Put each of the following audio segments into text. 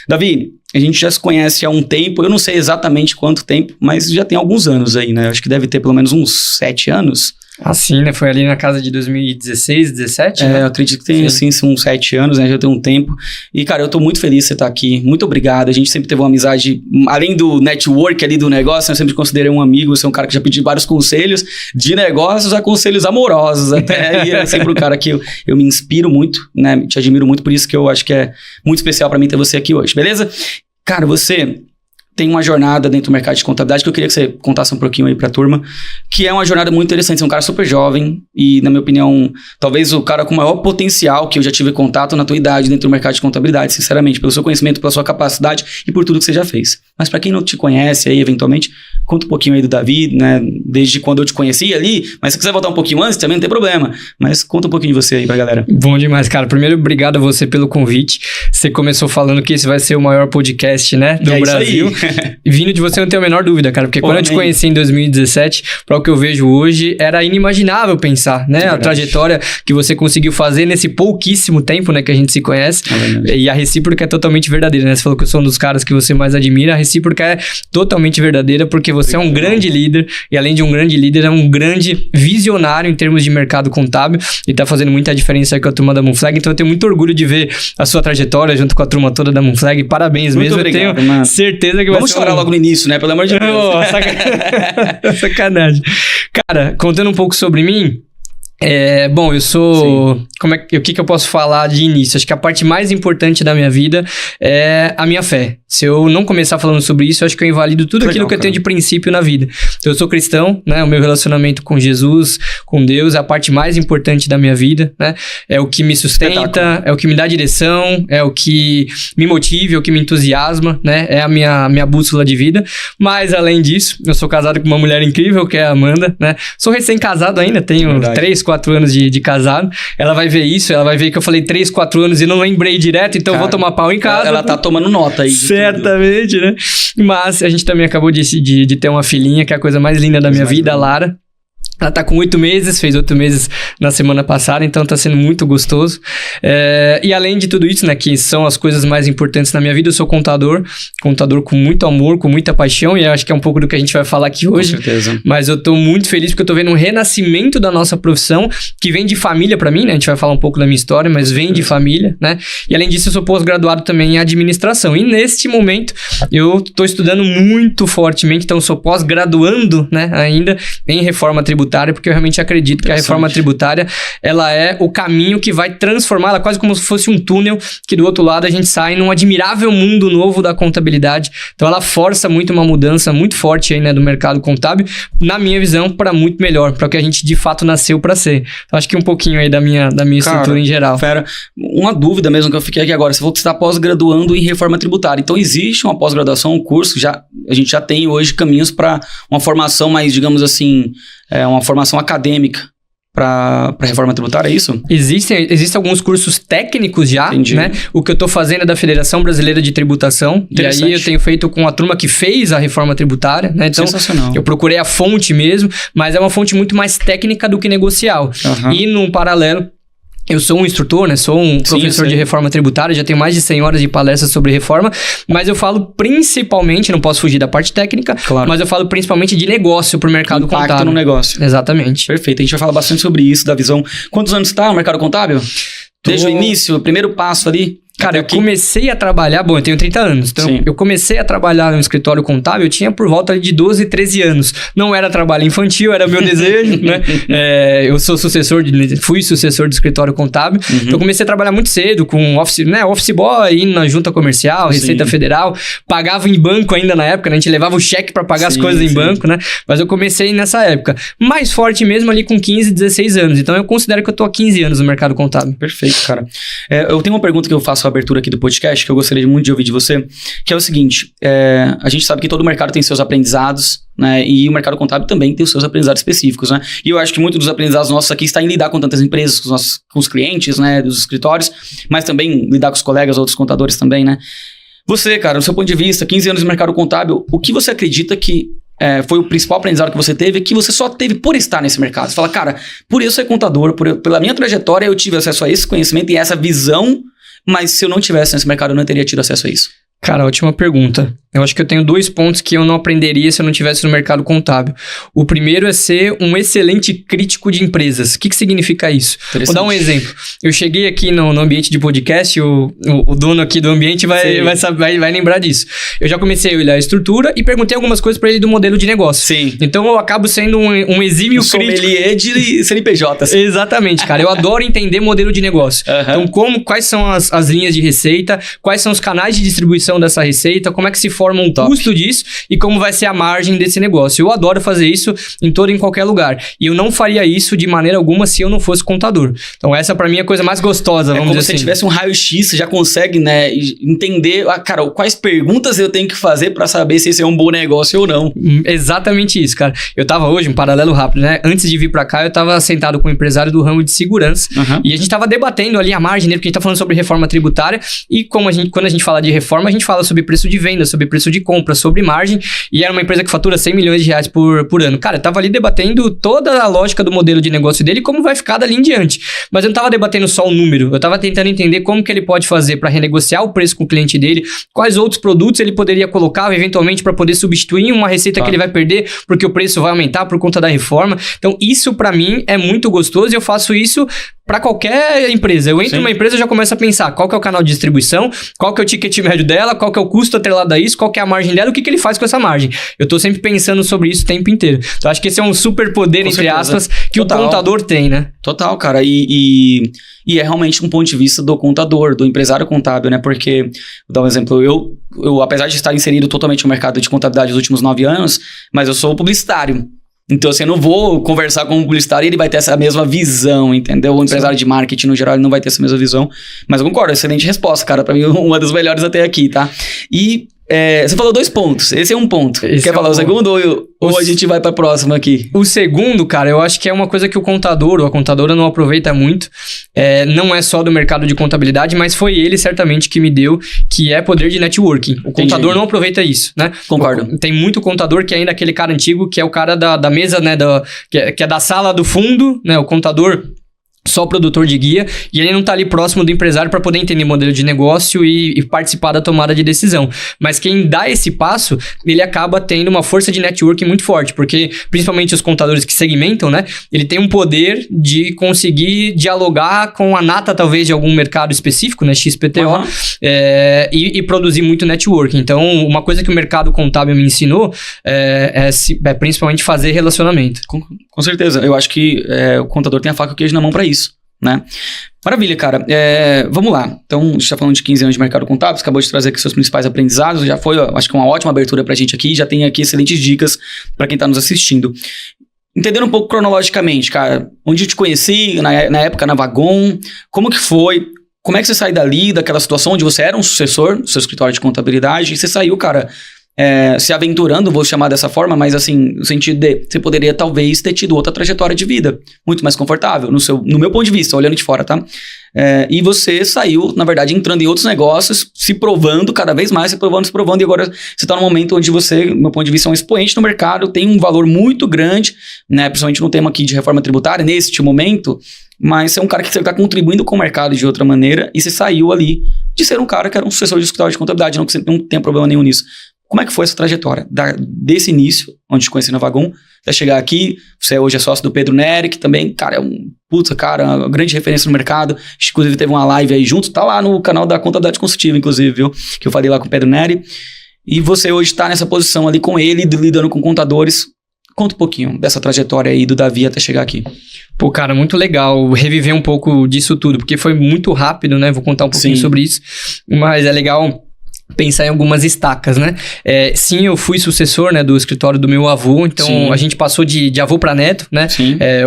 Davi, a gente já se conhece há um tempo, eu não sei exatamente quanto tempo, mas já tem alguns anos aí, né? Acho que deve ter pelo menos uns 7 anos. Assim, né? Foi ali na casa de 2016, 17, né? Eu acredito que tem, assim, são uns 7 anos, né? Já tem um tempo. E, cara, eu tô muito feliz de você estar aqui. Muito obrigado. A gente sempre teve uma amizade, além do network ali do negócio, eu sempre considerei um amigo. Você é um cara que já pediu vários conselhos de negócios a conselhos amorosos até. E é sempre um cara que eu me inspiro muito, né? Te admiro muito, por isso que eu acho que é muito especial pra mim ter você aqui hoje, beleza? Cara, você tem uma jornada dentro do mercado de contabilidade que eu queria que você contasse um pouquinho aí pra turma, que é uma jornada muito interessante. Você é um cara super jovem e, na minha opinião, talvez o cara com o maior potencial que eu já tive contato na tua idade dentro do mercado de contabilidade, sinceramente, pelo seu conhecimento, pela sua capacidade e por tudo que você já fez. Mas pra quem não te conhece aí, eventualmente, conta um pouquinho aí do Davi, né, desde quando eu te conheci ali, mas se quiser voltar um pouquinho antes, também não tem problema, mas conta um pouquinho de você aí pra galera. Bom demais, cara. Primeiro, obrigado a você pelo convite. Você começou falando que esse vai ser o maior podcast, né, do Brasil. Vindo de você, eu não tenho a menor dúvida, cara, porque quando eu te conheci em 2017, para o que eu vejo hoje, era inimaginável pensar, né, a trajetória que você conseguiu fazer nesse pouquíssimo tempo, né, que a gente se conhece, e a recíproca é totalmente verdadeira, né, você falou que eu sou um dos caras que você mais admira, a recíproca é totalmente verdadeira, porque você é um grande líder, e além de um grande líder, é um grande visionário em termos de mercado contábil, e tá fazendo muita diferença aí com a turma da Moonflag, então eu tenho muito orgulho de ver a sua trajetória junto com a turma toda da Moonflag, parabéns muito mesmo, obrigado, eu tenho certeza que vai ser chorar logo no início, né? Pelo amor de Deus. Sacanagem. Cara, contando um pouco sobre mim, bom, eu sou... o que eu posso falar de início? Acho que a parte mais importante da minha vida é a minha fé. Se eu não começar falando sobre isso, eu acho que eu invalido tudo aquilo que eu tenho de princípio na vida. Então, eu sou cristão, né? O meu relacionamento com Jesus, com Deus, é a parte mais importante da minha vida, né? É o que me sustenta, é o que me dá direção, é o que me motiva, é o que me entusiasma, né? É a minha bússola de vida. Mas, além disso, eu sou casado com uma mulher incrível, que é a Amanda, né? Sou recém-casado ainda, tenho 3-4 anos de casado. Ela vai ver isso, ela vai ver que eu falei 3-4 anos e não lembrei direto, então eu vou tomar pau em casa. Ela tá tomando nota aí. Certamente, né? Mas a gente também acabou de ter uma filhinha, que é a coisa mais linda da minha vida, a Lara. Ela tá com 8 meses, fez 8 meses na semana passada, então tá sendo muito gostoso. E além de tudo isso, né, que são as coisas mais importantes na minha vida, eu sou contador com muito amor, com muita paixão, e eu acho que é um pouco do que a gente vai falar aqui hoje. Com certeza. Mas eu tô muito feliz porque eu tô vendo um renascimento da nossa profissão, que vem de família pra mim, né? A gente vai falar um pouco da minha história, mas vem de família, né? E além disso, eu sou pós-graduado também em administração. E neste momento, eu tô estudando muito fortemente, então eu sou pós-graduando, né, ainda em reforma tributária, porque eu realmente acredito que a reforma tributária, ela é o caminho que vai transformar, ela quase como se fosse um túnel, que do outro lado a gente sai num admirável mundo novo da contabilidade. Então ela força muito uma mudança muito forte aí, né, do mercado contábil, na minha visão, para muito melhor, para o que a gente de fato nasceu para ser. Então acho que um pouquinho aí da minha estrutura em geral. Fera, uma dúvida mesmo que eu fiquei aqui agora, você falou que você está pós-graduando em reforma tributária, então existe uma pós-graduação, um curso, a gente já tem hoje caminhos para uma formação mais, digamos assim, uma formação acadêmica para reforma tributária, é isso? Existem alguns cursos técnicos já, Entendi. Né? O que eu tô fazendo é da Federação Brasileira de Tributação, e aí eu tenho feito com a turma que fez a reforma tributária, né? Então, sensacional. Eu procurei a fonte mesmo, mas é uma fonte muito mais técnica do que negocial. E num paralelo, eu sou um instrutor, né? Sou um professor de reforma tributária, já tenho mais de 100 horas de palestras sobre reforma, mas eu falo principalmente, não posso fugir da parte técnica, mas eu falo principalmente de negócio para o mercado contábil. Impacto no negócio. Exatamente. Perfeito, a gente vai falar bastante sobre isso, da visão. Quantos anos está no mercado contábil? Desde o início, o primeiro passo ali? Cara, eu comecei a trabalhar... Bom, eu tenho 30 anos. Então, eu comecei a trabalhar no escritório contábil, eu tinha por volta de 12, 13 anos. Não era trabalho infantil, era meu desejo, né? Eu fui sucessor do escritório contábil. Então, eu comecei a trabalhar muito cedo com office boy, indo na junta comercial, Receita Federal. Pagava em banco ainda na época, né? A gente levava o cheque para pagar as coisas em banco, né? Mas eu comecei nessa época. Mais forte mesmo ali com 15, 16 anos. Então, eu considero que eu tô há 15 anos no mercado contábil. Perfeito, cara. Eu tenho uma pergunta que eu faço a abertura aqui do podcast, que eu gostaria muito de ouvir de você, que é o seguinte, a gente sabe que todo mercado tem seus aprendizados, né, e o mercado contábil também tem os seus aprendizados específicos, né, e eu acho que muitos dos aprendizados nossos aqui está em lidar com tantas empresas, com os clientes, né, dos escritórios, mas também lidar com os colegas, outros contadores também, né. Você, cara, do seu ponto de vista, 15 anos no mercado contábil, o que você acredita que foi o principal aprendizado que você teve, que você só teve por estar nesse mercado? Você fala, cara, por eu ser contador, pela minha trajetória, eu tive acesso a esse conhecimento e essa visão, mas se eu não tivesse nesse mercado, eu não teria tido acesso a isso. Cara, ótima pergunta. Eu acho que eu tenho 2 pontos que eu não aprenderia se eu não estivesse no mercado contábil. O primeiro é ser um excelente crítico de empresas. O que significa isso? Vou dar um exemplo. Eu cheguei aqui no ambiente de podcast, o dono aqui do ambiente vai lembrar disso. Eu já comecei a olhar a estrutura e perguntei algumas coisas para ele do modelo de negócio. Sim. Então eu acabo sendo um exímio crítico. Sommelier de CNPJ. Exatamente, cara. Eu adoro entender modelo de negócio. Então, quais são as linhas de receita, quais são os canais de distribuição dessa receita, como é que se forma um custo disso e como vai ser a margem desse negócio. Eu adoro fazer isso em qualquer lugar. E eu não faria isso de maneira alguma se eu não fosse contador. Então essa pra mim é a coisa mais gostosa, vamos dizer assim. É como se tivesse um raio-x, você já consegue, né, entender, cara, quais perguntas eu tenho que fazer pra saber se esse é um bom negócio ou não. Exatamente isso, cara. Eu tava hoje, um paralelo rápido, né? Antes de vir pra cá, eu tava sentado com um empresário do ramo de segurança e a gente tava debatendo ali a margem dele, porque a gente tá falando sobre reforma tributária e quando a gente fala de reforma, a gente fala sobre preço de venda, sobre preço de compra, sobre margem, e era uma empresa que fatura 100 milhões de reais por ano. Cara, eu tava ali debatendo toda a lógica do modelo de negócio dele e como vai ficar dali em diante. Mas eu não tava debatendo só o número, eu tava tentando entender como que ele pode fazer para renegociar o preço com o cliente dele, quais outros produtos ele poderia colocar, eventualmente, para poder substituir uma receita que ele vai perder, porque o preço vai aumentar por conta da reforma. Então, isso para mim é muito gostoso e eu faço isso para qualquer empresa. Eu entro numa empresa e já começo a pensar qual que é o canal de distribuição, qual que é o ticket médio dela, qual que é o custo atrelado a isso, qual que é a margem dela, o que ele faz com essa margem. Eu tô sempre pensando sobre isso o tempo inteiro. Então, acho que esse é um super poder, entre aspas, que o contador tem, né? Total, cara. E é realmente um ponto de vista do contador, do empresário contábil, né? Porque, vou dar um exemplo, eu apesar de estar inserido totalmente no mercado de contabilidade nos últimos 9 anos, mas eu sou publicitário. Então, assim, eu não vou conversar com um publicitário e ele vai ter essa mesma visão, entendeu? O empresário de marketing, no geral, ele não vai ter essa mesma visão. Mas eu concordo, excelente resposta, cara. Pra mim, uma das melhores até aqui, tá? E você falou 2 pontos. Esse é um ponto. Quer falar o segundo ou a gente vai pra próxima aqui? O segundo, cara, eu acho que é uma coisa que o contador ou a contadora não aproveita muito. Não é só do mercado de contabilidade, mas foi ele, certamente, que me deu, que é poder de networking. O contador não aproveita isso, né? Concordo. Tem muito contador que ainda é aquele cara antigo, que é o cara da mesa, né? Que é da sala do fundo, né? O contador só produtor de guia, e ele não tá ali próximo do empresário para poder entender modelo de negócio e participar da tomada de decisão. Mas quem dá esse passo, ele acaba tendo uma força de networking muito forte, porque principalmente os contadores que segmentam, né? Ele tem um poder de conseguir dialogar com a nata, talvez, de algum mercado específico, né? XPTO, e produzir muito networking. Então, uma coisa que o mercado contábil me ensinou é principalmente fazer relacionamento. Com certeza. Eu acho que o contador tem a faca e o queijo na mão para isso, né? Maravilha, cara. Vamos lá. Então, a gente tá falando de 15 anos de mercado contábil, você acabou de trazer aqui seus principais aprendizados, já foi, acho que uma ótima abertura pra gente aqui, já tem aqui excelentes dicas para quem tá nos assistindo. Entendendo um pouco cronologicamente, cara, onde eu te conheci, na época na Wagon, como que foi? Como é que você saiu dali, daquela situação onde você era um sucessor do seu escritório de contabilidade, e você saiu, cara, se aventurando, vou chamar dessa forma, mas assim, no sentido de você poderia talvez ter tido outra trajetória de vida, muito mais confortável, no meu ponto de vista, olhando de fora, tá? E você saiu, na verdade, entrando em outros negócios, se provando cada vez mais, se provando, e agora você tá num momento onde você, do meu ponto de vista, é um expoente no mercado, tem um valor muito grande, né? Principalmente no tema aqui de reforma tributária, neste momento, mas você é um cara que você está contribuindo com o mercado de outra maneira, e você saiu ali de ser um cara que era um sucessor de escritório de contabilidade, não que você não tenha problema nenhum nisso. Como é que foi essa trajetória? Desse início, onde te conheci na Wagon, até chegar aqui, você hoje é sócio do Pedro Neri, que também, cara, é uma grande referência no mercado. A gente, inclusive, teve uma live aí junto, tá lá no canal da Contabilidade Consultiva, inclusive, viu? Que eu falei lá com o Pedro Neri. E você hoje tá nessa posição ali com ele, lidando com contadores. Conta um pouquinho dessa trajetória aí do Davi até chegar aqui. Pô, cara, muito legal reviver um pouco disso tudo, porque foi muito rápido, né? Vou contar um pouquinho sobre isso, mas é legal pensar em algumas estacas, né? Sim, eu fui sucessor, né, do escritório do meu avô, então a gente passou de avô para neto, né?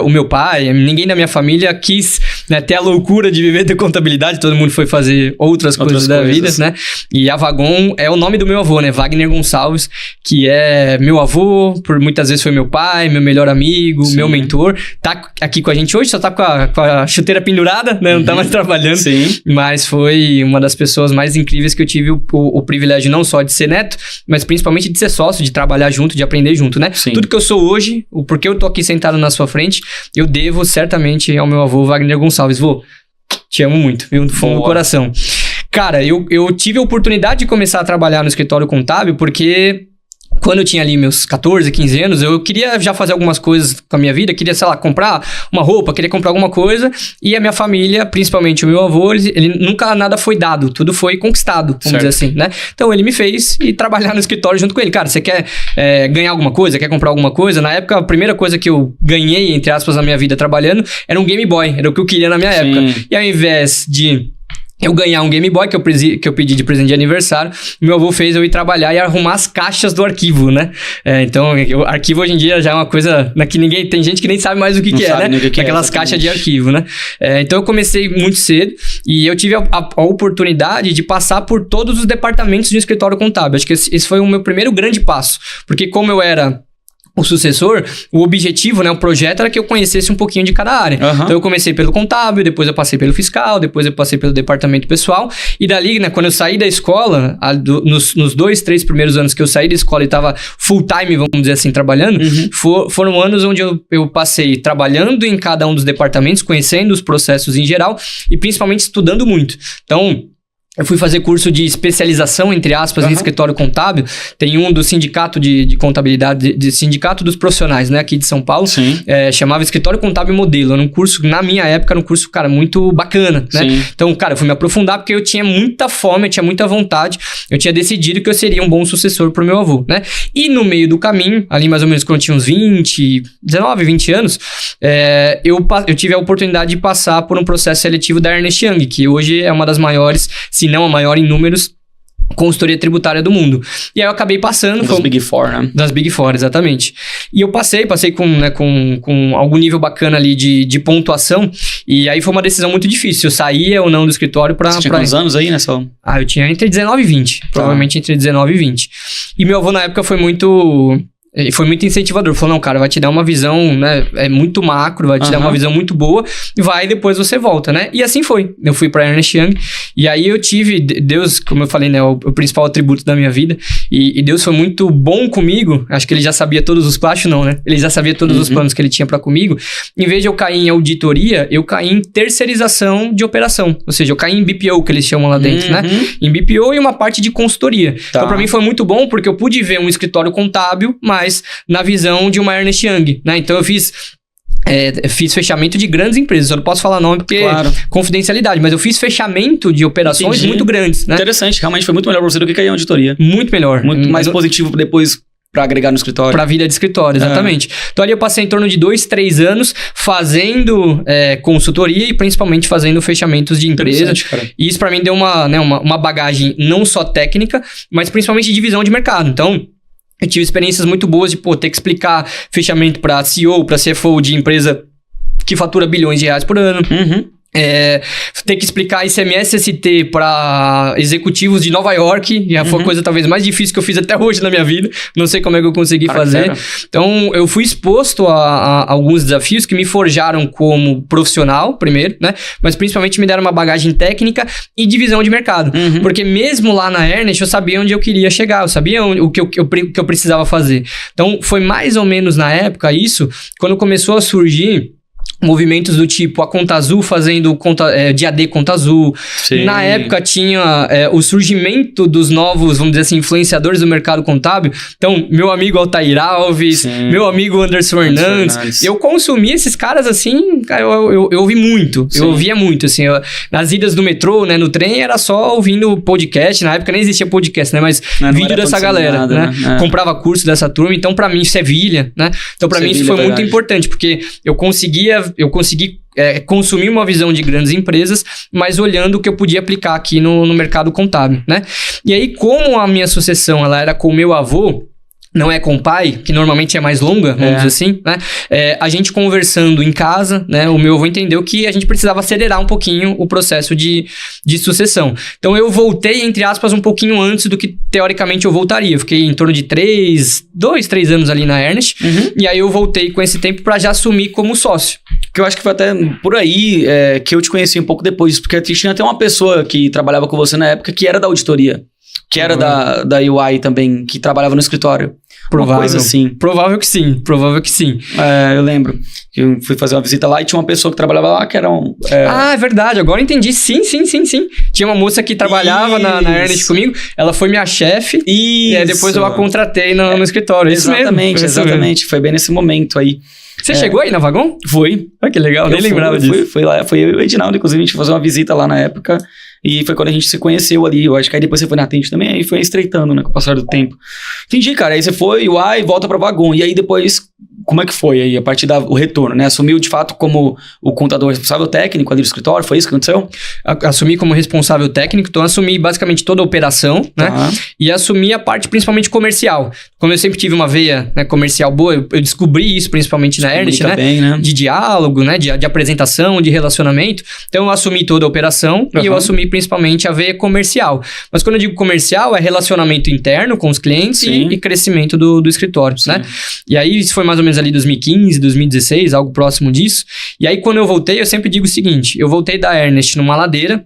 O meu pai, ninguém da minha família quis, né, ter a loucura de viver de contabilidade, todo mundo foi fazer outras coisas da vida, né? E a Wagon é o nome do meu avô, né? Wagner Gonçalves, que é meu avô, por muitas vezes foi meu pai, meu melhor amigo, meu mentor. Tá aqui com a gente hoje, só tá com a chuteira pendurada, né? Não tá mais trabalhando. Mas foi uma das pessoas mais incríveis que eu tive o privilégio não só de ser neto, mas principalmente de ser sócio, de trabalhar junto, de aprender junto, né? Tudo que eu sou hoje, o porquê eu tô aqui sentado na sua frente, eu devo certamente ao meu avô Wagner Gonçalves. Vô, te amo muito, viu? Do fundo do coração. Cara, eu tive a oportunidade de começar a trabalhar no escritório contábil porque quando eu tinha ali meus 14, 15 anos, eu queria já fazer algumas coisas com a minha vida, queria, sei lá, comprar uma roupa, queria comprar alguma coisa, e a minha família, principalmente o meu avô, ele nunca nada foi dado, tudo foi conquistado, vamos dizer assim, né? Então ele me fez ir trabalhar no escritório junto com ele. Cara, você quer ganhar alguma coisa, quer comprar alguma coisa? Na época, a primeira coisa que eu ganhei, entre aspas, na minha vida trabalhando, era um Game Boy, era o que eu queria na minha época. E ao invés de eu ganhar um Game Boy que eu pedi de presente de aniversário, meu avô fez eu ir trabalhar e arrumar as caixas do arquivo, né? Então, o arquivo hoje em dia já é uma coisa que ninguém... Tem gente que nem sabe mais o que é, né? Aquelas caixas de arquivo, né? Então, eu comecei muito cedo e eu tive a oportunidade de passar por todos os departamentos de um escritório contábil. Acho que esse foi o meu primeiro grande passo. Porque como eu era o sucessor, o objetivo, né, o projeto era que eu conhecesse um pouquinho de cada área. Então eu comecei pelo contábil, depois eu passei pelo fiscal, depois eu passei pelo departamento pessoal, e dali, né, quando eu saí da escola, nos 2, 3 primeiros anos que eu saí da escola e tava full time, vamos dizer assim, trabalhando, foram anos onde eu passei trabalhando em cada um dos departamentos, conhecendo os processos em geral e principalmente estudando muito. Então, eu fui fazer curso de especialização, entre aspas, em escritório contábil. Tem um do sindicato de contabilidade, de sindicato dos profissionais, né, aqui de São Paulo. Chamava Escritório Contábil Modelo. Era um curso, na minha época, era um curso, cara, muito bacana, né? Então, cara, eu fui me aprofundar porque eu tinha muita fome, eu tinha muita vontade. Eu tinha decidido que eu seria um bom sucessor pro meu avô, né? E no meio do caminho, ali mais ou menos quando eu tinha uns 19, 20 anos, eu tive a oportunidade de passar por um processo seletivo da Ernst Young, que hoje é uma das maiores, se não a maior em números, consultoria tributária do mundo. E aí eu acabei passando... Das Big Four, né? Das Big Four, exatamente. E eu passei com algum nível bacana ali de pontuação, e aí foi uma decisão muito difícil. Eu saía ou não do escritório pra... Você tinha quantos anos aí nessa... eu tinha entre 19 e 20. Provavelmente entre 19 e 20. E meu avô, na época, foi muito incentivador. Falou, não, cara, vai te dar uma visão, né, muito macro, vai te dar uma visão muito boa, e depois você volta, né? E assim foi. Eu fui pra Ernst Young, e aí eu tive, Deus, como eu falei, né, o principal atributo da minha vida, e Deus foi muito bom comigo. Acho que ele já sabia todos os planos, não, né? Ele já sabia todos os planos que ele tinha pra comigo. Em vez de eu cair em auditoria, eu caí em terceirização de operação. Ou seja, eu caí em BPO, que eles chamam lá dentro, né? Em BPO e uma parte de consultoria. Então, pra mim foi muito bom, porque eu pude ver um escritório contábil, mas na visão de uma Ernst Young, né? Então eu fiz fechamento de grandes empresas. Eu não posso falar nome porque confidencialidade, mas eu fiz fechamento de operações muito grandes, né? Interessante, realmente foi muito melhor pra você do que cair em auditoria. Muito melhor. Muito mais positivo depois pra agregar no escritório. Pra vida de escritório, exatamente. Então ali eu passei em torno de 2, 3 anos fazendo consultoria e principalmente fazendo fechamentos de empresa. E isso pra mim deu uma bagagem não só técnica, mas principalmente de visão de mercado. Então, eu tive experiências muito boas de, ter que explicar fechamento para CEO, para CFO de empresa que fatura bilhões de reais por ano. Ter que explicar ICMS ST para executivos de Nova York, e foi a coisa talvez mais difícil que eu fiz até hoje na minha vida. Não sei como é que eu consegui fazer. Então, eu fui exposto a alguns desafios que me forjaram como profissional, primeiro, né? Mas principalmente me deram uma bagagem técnica e de visão de mercado. Porque mesmo lá na Ernst, eu sabia onde eu queria chegar, eu sabia o que eu precisava fazer. Então, foi mais ou menos na época isso, quando começou a surgir movimentos do tipo a Conta Azul fazendo DAD Conta Azul. Na época tinha o surgimento dos novos, vamos dizer assim, influenciadores do mercado contábil. Então, meu amigo Altair Alves, meu amigo Anderson Hernandes. Eu consumi esses caras assim, cara, eu ouvi muito. Eu ouvia muito, assim. Nas idas do metrô, né, no trem, era só ouvindo podcast. Na época nem existia podcast, né? Mas vídeo dessa galera, né? Comprava curso dessa turma. Então, pra mim, Sevilha, né? Então, pra mim, isso foi muito importante, porque eu consegui consumir uma visão de grandes empresas, mas olhando o que eu podia aplicar aqui no mercado contábil, né? E aí, como a minha sucessão ela era com o meu avô, não é com o pai, que normalmente é mais longa, vamos dizer assim, né? A gente conversando em casa, né? O meu avô entendeu que a gente precisava acelerar um pouquinho o processo de sucessão. Então, eu voltei, entre aspas, um pouquinho antes do que, teoricamente, eu voltaria. Eu fiquei em torno de 2, 3 anos ali na Ernst, e aí eu voltei com esse tempo para já assumir como sócio. Que eu acho que foi até por aí que eu te conheci um pouco depois, porque tinha até uma pessoa que trabalhava com você na época que era da auditoria. que era da UI também, que trabalhava no escritório. Provável. Uma coisa assim. Provável que sim. Eu lembro. Eu fui fazer uma visita lá e tinha uma pessoa que trabalhava lá que era Ah, é verdade. Agora eu entendi. Sim. Tinha uma moça que trabalhava na Ernest comigo. Ela foi minha chefe. E aí depois eu a contratei no escritório. Exatamente. Foi bem nesse momento aí. Você chegou aí na Vagon? Foi. Ah, que legal. Nem lembrava disso. Foi lá. Foi eu e o Edinaldo, inclusive, a gente foi fazer uma visita lá na época. E foi quando a gente se conheceu ali. Eu acho que aí depois você foi na Tente também. Aí foi estreitando, né? Com o passar do tempo. Entendi, cara. Aí você foi, UI, volta pra Vagon. E aí depois... Como é que foi aí, a partir do retorno, né? Assumiu, de fato, como o contador responsável técnico ali do escritório? Foi isso que aconteceu? Assumi como responsável técnico, então assumi basicamente toda a operação, né? E assumi a parte principalmente comercial. Como eu sempre tive uma veia, né, comercial boa, eu descobri isso principalmente na Ernest, né? Bem, né? De diálogo, né? De apresentação, de relacionamento. Então eu assumi toda a operação e eu assumi principalmente a veia comercial. Mas quando eu digo comercial, é relacionamento interno com os clientes e crescimento do escritório, né? E aí isso foi mais ou menos ali 2015, 2016, algo próximo disso. E aí, quando eu voltei, eu sempre digo o seguinte, eu voltei da Ernest numa ladeira,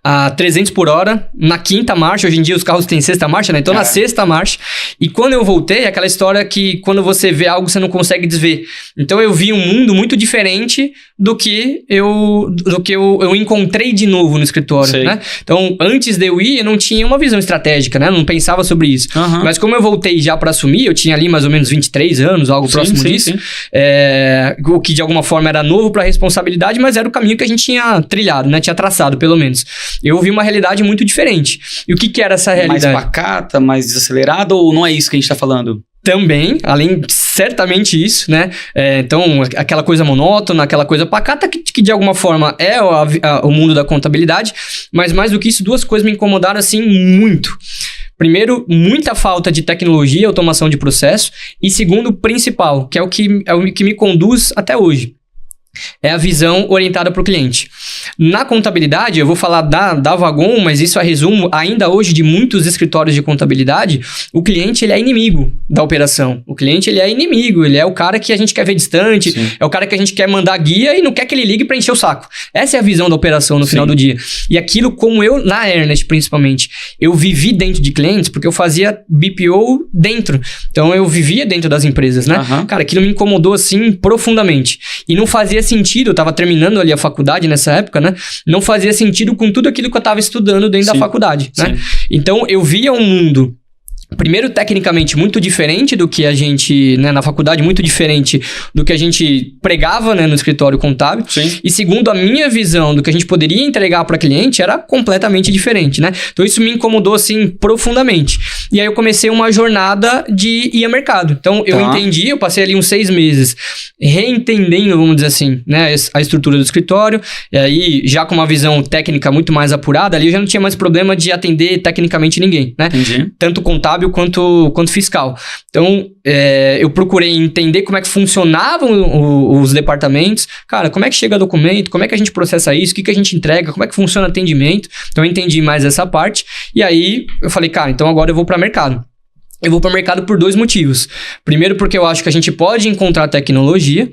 a 300 por hora, na quinta marcha. Hoje em dia os carros têm sexta marcha, né? Então na sexta marcha. E quando eu voltei, é aquela história que quando você vê algo, você não consegue desver. Então eu vi um mundo muito diferente do que eu encontrei de novo no escritório, né? Então antes de eu ir, eu não tinha uma visão estratégica, né? Eu não pensava sobre isso. Mas como eu voltei já para assumir, eu tinha ali mais ou menos 23 anos, algo próximo disso. O que de alguma forma era novo para a responsabilidade, mas era o caminho que a gente tinha trilhado, né? Tinha traçado, pelo menos. Eu vi uma realidade muito diferente. E o que era essa realidade? Mais pacata, mais desacelerada, ou não é isso que a gente tá falando? Também, além certamente isso, né? Então, aquela coisa monótona, aquela coisa pacata que de alguma forma é o mundo da contabilidade, mas mais do que isso, duas coisas me incomodaram assim muito. Primeiro, muita falta de tecnologia e automação de processo. E segundo, principal, que é o que me conduz até hoje. É a visão orientada para o cliente. Na contabilidade, eu vou falar da Vagon, mas isso é resumo ainda hoje de muitos escritórios de contabilidade. O cliente, ele é inimigo da operação. O cliente, ele é inimigo, ele é o cara que a gente quer ver distante, é o cara que a gente quer mandar guia e não quer que ele ligue para encher o saco. Essa é a visão da operação no final do dia. E aquilo, como eu, na Ernest principalmente, eu vivi dentro de clientes porque eu fazia BPO dentro. Então, eu vivia dentro das empresas, né? Cara, aquilo me incomodou, assim, profundamente. E não fazia sentido, eu tava terminando ali a faculdade nessa época, né? Não fazia sentido com tudo aquilo que eu tava estudando dentro da faculdade, né? Então, eu via um mundo, primeiro, tecnicamente, muito diferente do que a gente, né, na faculdade, muito diferente do que a gente pregava, né, no escritório contábil. E segundo, a minha visão do que a gente poderia entregar para cliente era completamente diferente, né? Então, isso me incomodou, assim, profundamente. E aí, eu comecei uma jornada de ir a mercado. Então, eu entendi, eu passei ali uns 6 meses reentendendo, vamos dizer assim, né, a estrutura do escritório. E aí, já com uma visão técnica muito mais apurada, ali eu já não tinha mais problema de atender tecnicamente ninguém, né? Tanto contábil quanto fiscal. Então, eu procurei entender como é que funcionavam os departamentos. Cara, como é que chega documento? Como é que a gente processa isso? O que a gente entrega? Como é que funciona o atendimento? Então, eu entendi mais essa parte. E aí, eu falei, cara, então agora eu vou para mercado. Eu vou para o mercado por 2 motivos. Primeiro, porque eu acho que a gente pode encontrar tecnologia.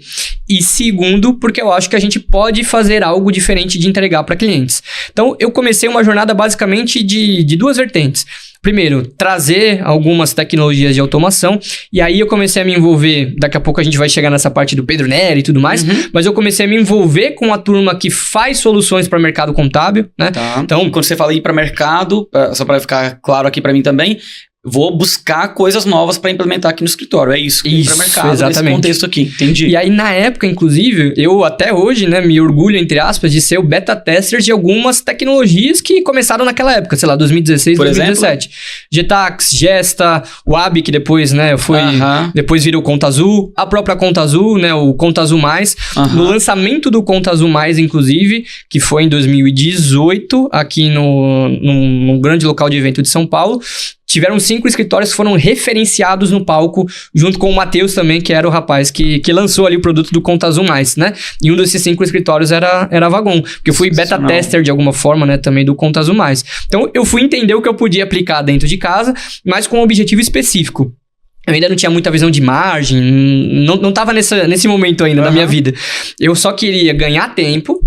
E segundo, porque eu acho que a gente pode fazer algo diferente de entregar para clientes. Então, eu comecei uma jornada basicamente de 2 vertentes. Primeiro, trazer algumas tecnologias de automação. E aí eu comecei a me envolver. Daqui a pouco a gente vai chegar nessa parte do Pedro Neri e tudo mais. Mas eu comecei a me envolver com a turma que faz soluções para mercado contábil, né? Então, quando você fala ir para mercado, só para ficar claro aqui para mim também, vou buscar coisas novas para implementar aqui no escritório. É isso, ir para mercado, exatamente. Nesse contexto aqui. Entendi. E aí, na época, inclusive, eu até hoje, né, me orgulho, entre aspas, de ser o beta tester de algumas tecnologias que começaram naquela época, sei lá, 2016, por 2017. Exemplo? Getax, Gesta, o AB, que depois, né, depois virou Conta Azul, a própria Conta Azul, né, o Conta Azul Mais. No lançamento do Conta Azul Mais, inclusive, que foi em 2018, aqui num grande local de evento de São Paulo, tiveram 5 escritórios que foram referenciados no palco, junto com o Matheus também, que era o rapaz que lançou ali o produto do Conta Azul Mais, né? E um desses 5 escritórios era a Vagon, porque eu fui beta tester de alguma forma, né, também do Conta Azul Mais. Então, eu fui entender o que eu podia aplicar dentro de casa, mas com um objetivo específico. Eu ainda não tinha muita visão de margem, não tava nesse momento ainda da minha vida. Eu só queria ganhar tempo,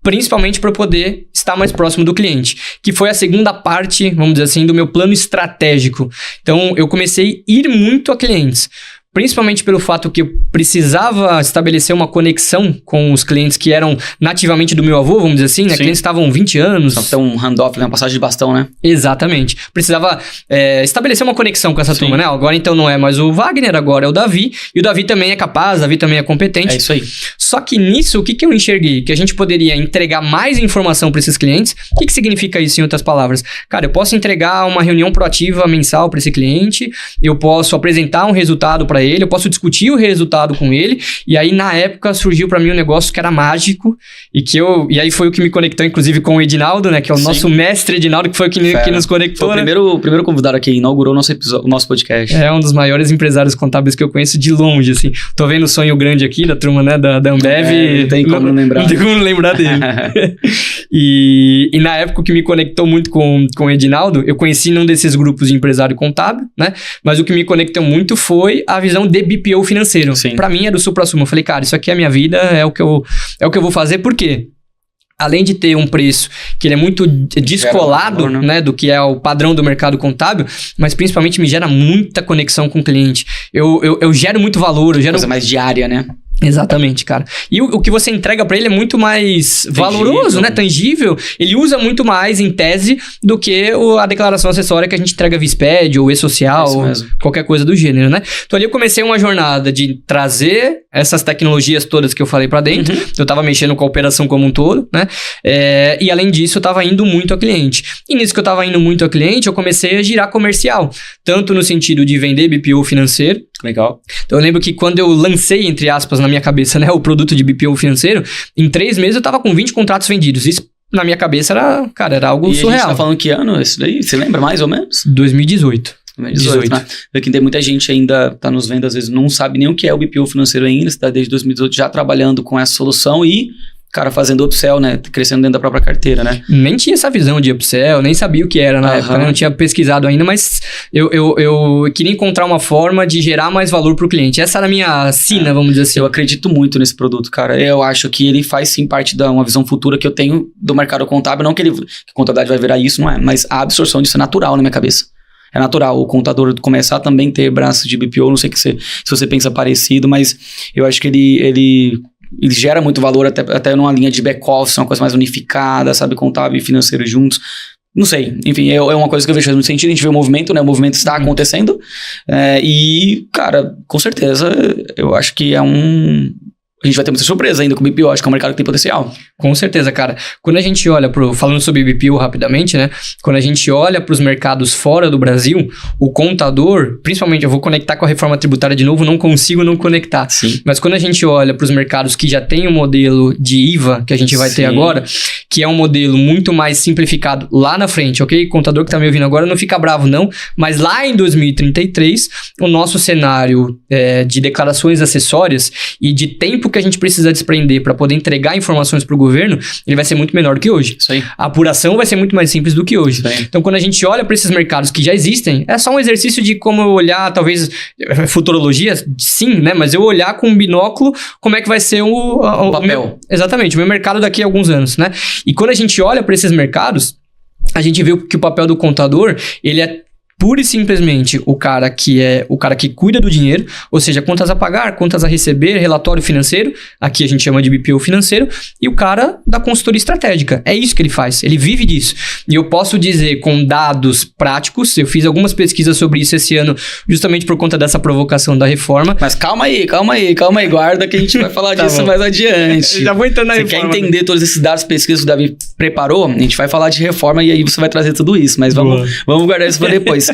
principalmente para poder estar mais próximo do cliente, que foi a segunda parte, vamos dizer assim, do meu plano estratégico. Então, eu comecei a ir muito a clientes. Principalmente pelo fato que eu precisava estabelecer uma conexão com os clientes que eram nativamente do meu avô, vamos dizer assim, né? Clientes que estavam 20 anos. Então, um handoff, né? Uma passagem de bastão, né? Exatamente. Precisava estabelecer uma conexão com essa turma, né? Agora, então, não é mais o Wagner, agora é o Davi. E o Davi também é capaz, o Davi também é competente. É isso aí. Só que nisso, o que eu enxerguei? Que a gente poderia entregar mais informação para esses clientes. O que significa isso, em outras palavras? Cara, eu posso entregar uma reunião proativa mensal para esse cliente, eu posso apresentar um resultado para ele, eu posso discutir o resultado com ele, e aí na época surgiu para mim um negócio que era mágico, e aí foi o que me conectou inclusive com o Edinaldo, né, que é o nosso mestre Edinaldo, que foi o que nos conectou. Foi o primeiro convidado aqui, inaugurou o nosso podcast. É um dos maiores empresários contábeis que eu conheço de longe, assim. Tô vendo o sonho grande aqui da turma, né, da Ambev. Não tem como não lembrar. Não tem como não lembrar dele. E na época o que me conectou muito com o Edinaldo, eu conheci num desses grupos de empresário contábil, né, mas o que me conectou muito foi a visão de BPO financeiro. Sim. Pra mim era o supra-sumo. Eu falei, cara, isso aqui é a minha vida, é o que eu vou fazer. Por quê? Além de ter um preço que ele é muito descolado, valor, né, do que é o padrão do mercado contábil, mas principalmente me gera muita conexão com o cliente. Eu gero muito valor, eu gero... Coisa mais diária, né? Exatamente, cara. E o que você entrega pra ele é muito mais valoroso, né? Tangível. Ele usa muito mais, em tese, do que a declaração acessória que a gente entrega via SPED ou e-social, ou qualquer coisa do gênero, né? Então ali eu comecei uma jornada de trazer essas tecnologias todas que eu falei pra dentro. Eu tava mexendo com a operação como um todo, né? E além disso, eu tava indo muito a cliente. E nisso que eu tava indo muito a cliente, eu comecei a girar comercial. Tanto no sentido de vender BPO financeiro. Legal. Então eu lembro que quando eu lancei, entre aspas, na minha cabeça, né, o produto de BPO financeiro, em 3 meses eu tava com 20 contratos vendidos. Isso, na minha cabeça, era algo surreal. E a gente tá falando que ano isso daí? Você lembra mais ou menos? 2018. 2018, né? Porque tem muita gente ainda tá nos vendo, às vezes não sabe nem o que é o BPO financeiro ainda, você tá desde 2018 já trabalhando com essa solução e... cara, fazendo upsell, né? Crescendo dentro da própria carteira, né? Nem tinha essa visão de upsell, nem sabia o que era na época, né? Não tinha pesquisado ainda, mas eu queria encontrar uma forma de gerar mais valor pro cliente. Essa era a minha sina, vamos dizer assim. Eu acredito muito nesse produto, cara. Eu acho que ele faz sim parte de uma visão futura que eu tenho do mercado contábil. Não que a contabilidade vai virar isso, não é? Mas a absorção disso é natural na minha cabeça. É natural o contador começar a também ter braço de BPO, não sei se você pensa parecido, mas eu acho que ele gera muito valor até numa linha de back-office, uma coisa mais unificada, sabe? Contábil e financeiro juntos. Não sei. Enfim, é uma coisa que eu vejo faz muito sentido. A gente vê o movimento, né? O movimento está acontecendo. E, cara, com certeza, eu acho que a gente vai ter muita surpresa ainda com o BPO, acho que é um mercado que tem potencial. Com certeza, cara. Quando a gente olha falando sobre BPO rapidamente, né? Quando a gente olha para os mercados fora do Brasil, o contador, principalmente, eu vou conectar com a reforma tributária de novo, não consigo não conectar. Sim. Mas quando a gente olha para os mercados que já tem o modelo de IVA, que a gente vai ter agora, que é um modelo muito mais simplificado lá na frente, ok? Contador que tá me ouvindo agora, não fica bravo não, mas lá em 2033, o nosso cenário de declarações acessórias e de tempo que a gente precisa desprender para poder entregar informações para o governo, ele vai ser muito menor do que hoje. Isso aí. A apuração vai ser muito mais simples do que hoje. Então, quando a gente olha para esses mercados que já existem, é só um exercício de como eu olhar, talvez, futurologia, sim, né? Mas eu olhar com um binóculo como é que vai ser o papel. Exatamente, o meu mercado daqui a alguns anos, né? E quando a gente olha para esses mercados, a gente vê que o papel do contador, ele é pura e simplesmente o cara que cuida do dinheiro, ou seja, contas a pagar, contas a receber, relatório financeiro, aqui a gente chama de BPO financeiro, e o cara da consultoria estratégica. É isso que ele faz, ele vive disso. E eu posso dizer com dados práticos, eu fiz algumas pesquisas sobre isso esse ano, justamente por conta dessa provocação da reforma. Mas calma aí, guarda que a gente vai falar disso mais adiante. Já vou entrar na reforma. Você quer entender todos esses dados, pesquisas que o Davi preparou? A gente vai falar de reforma e aí você vai trazer tudo isso, mas vamos guardar isso para depois.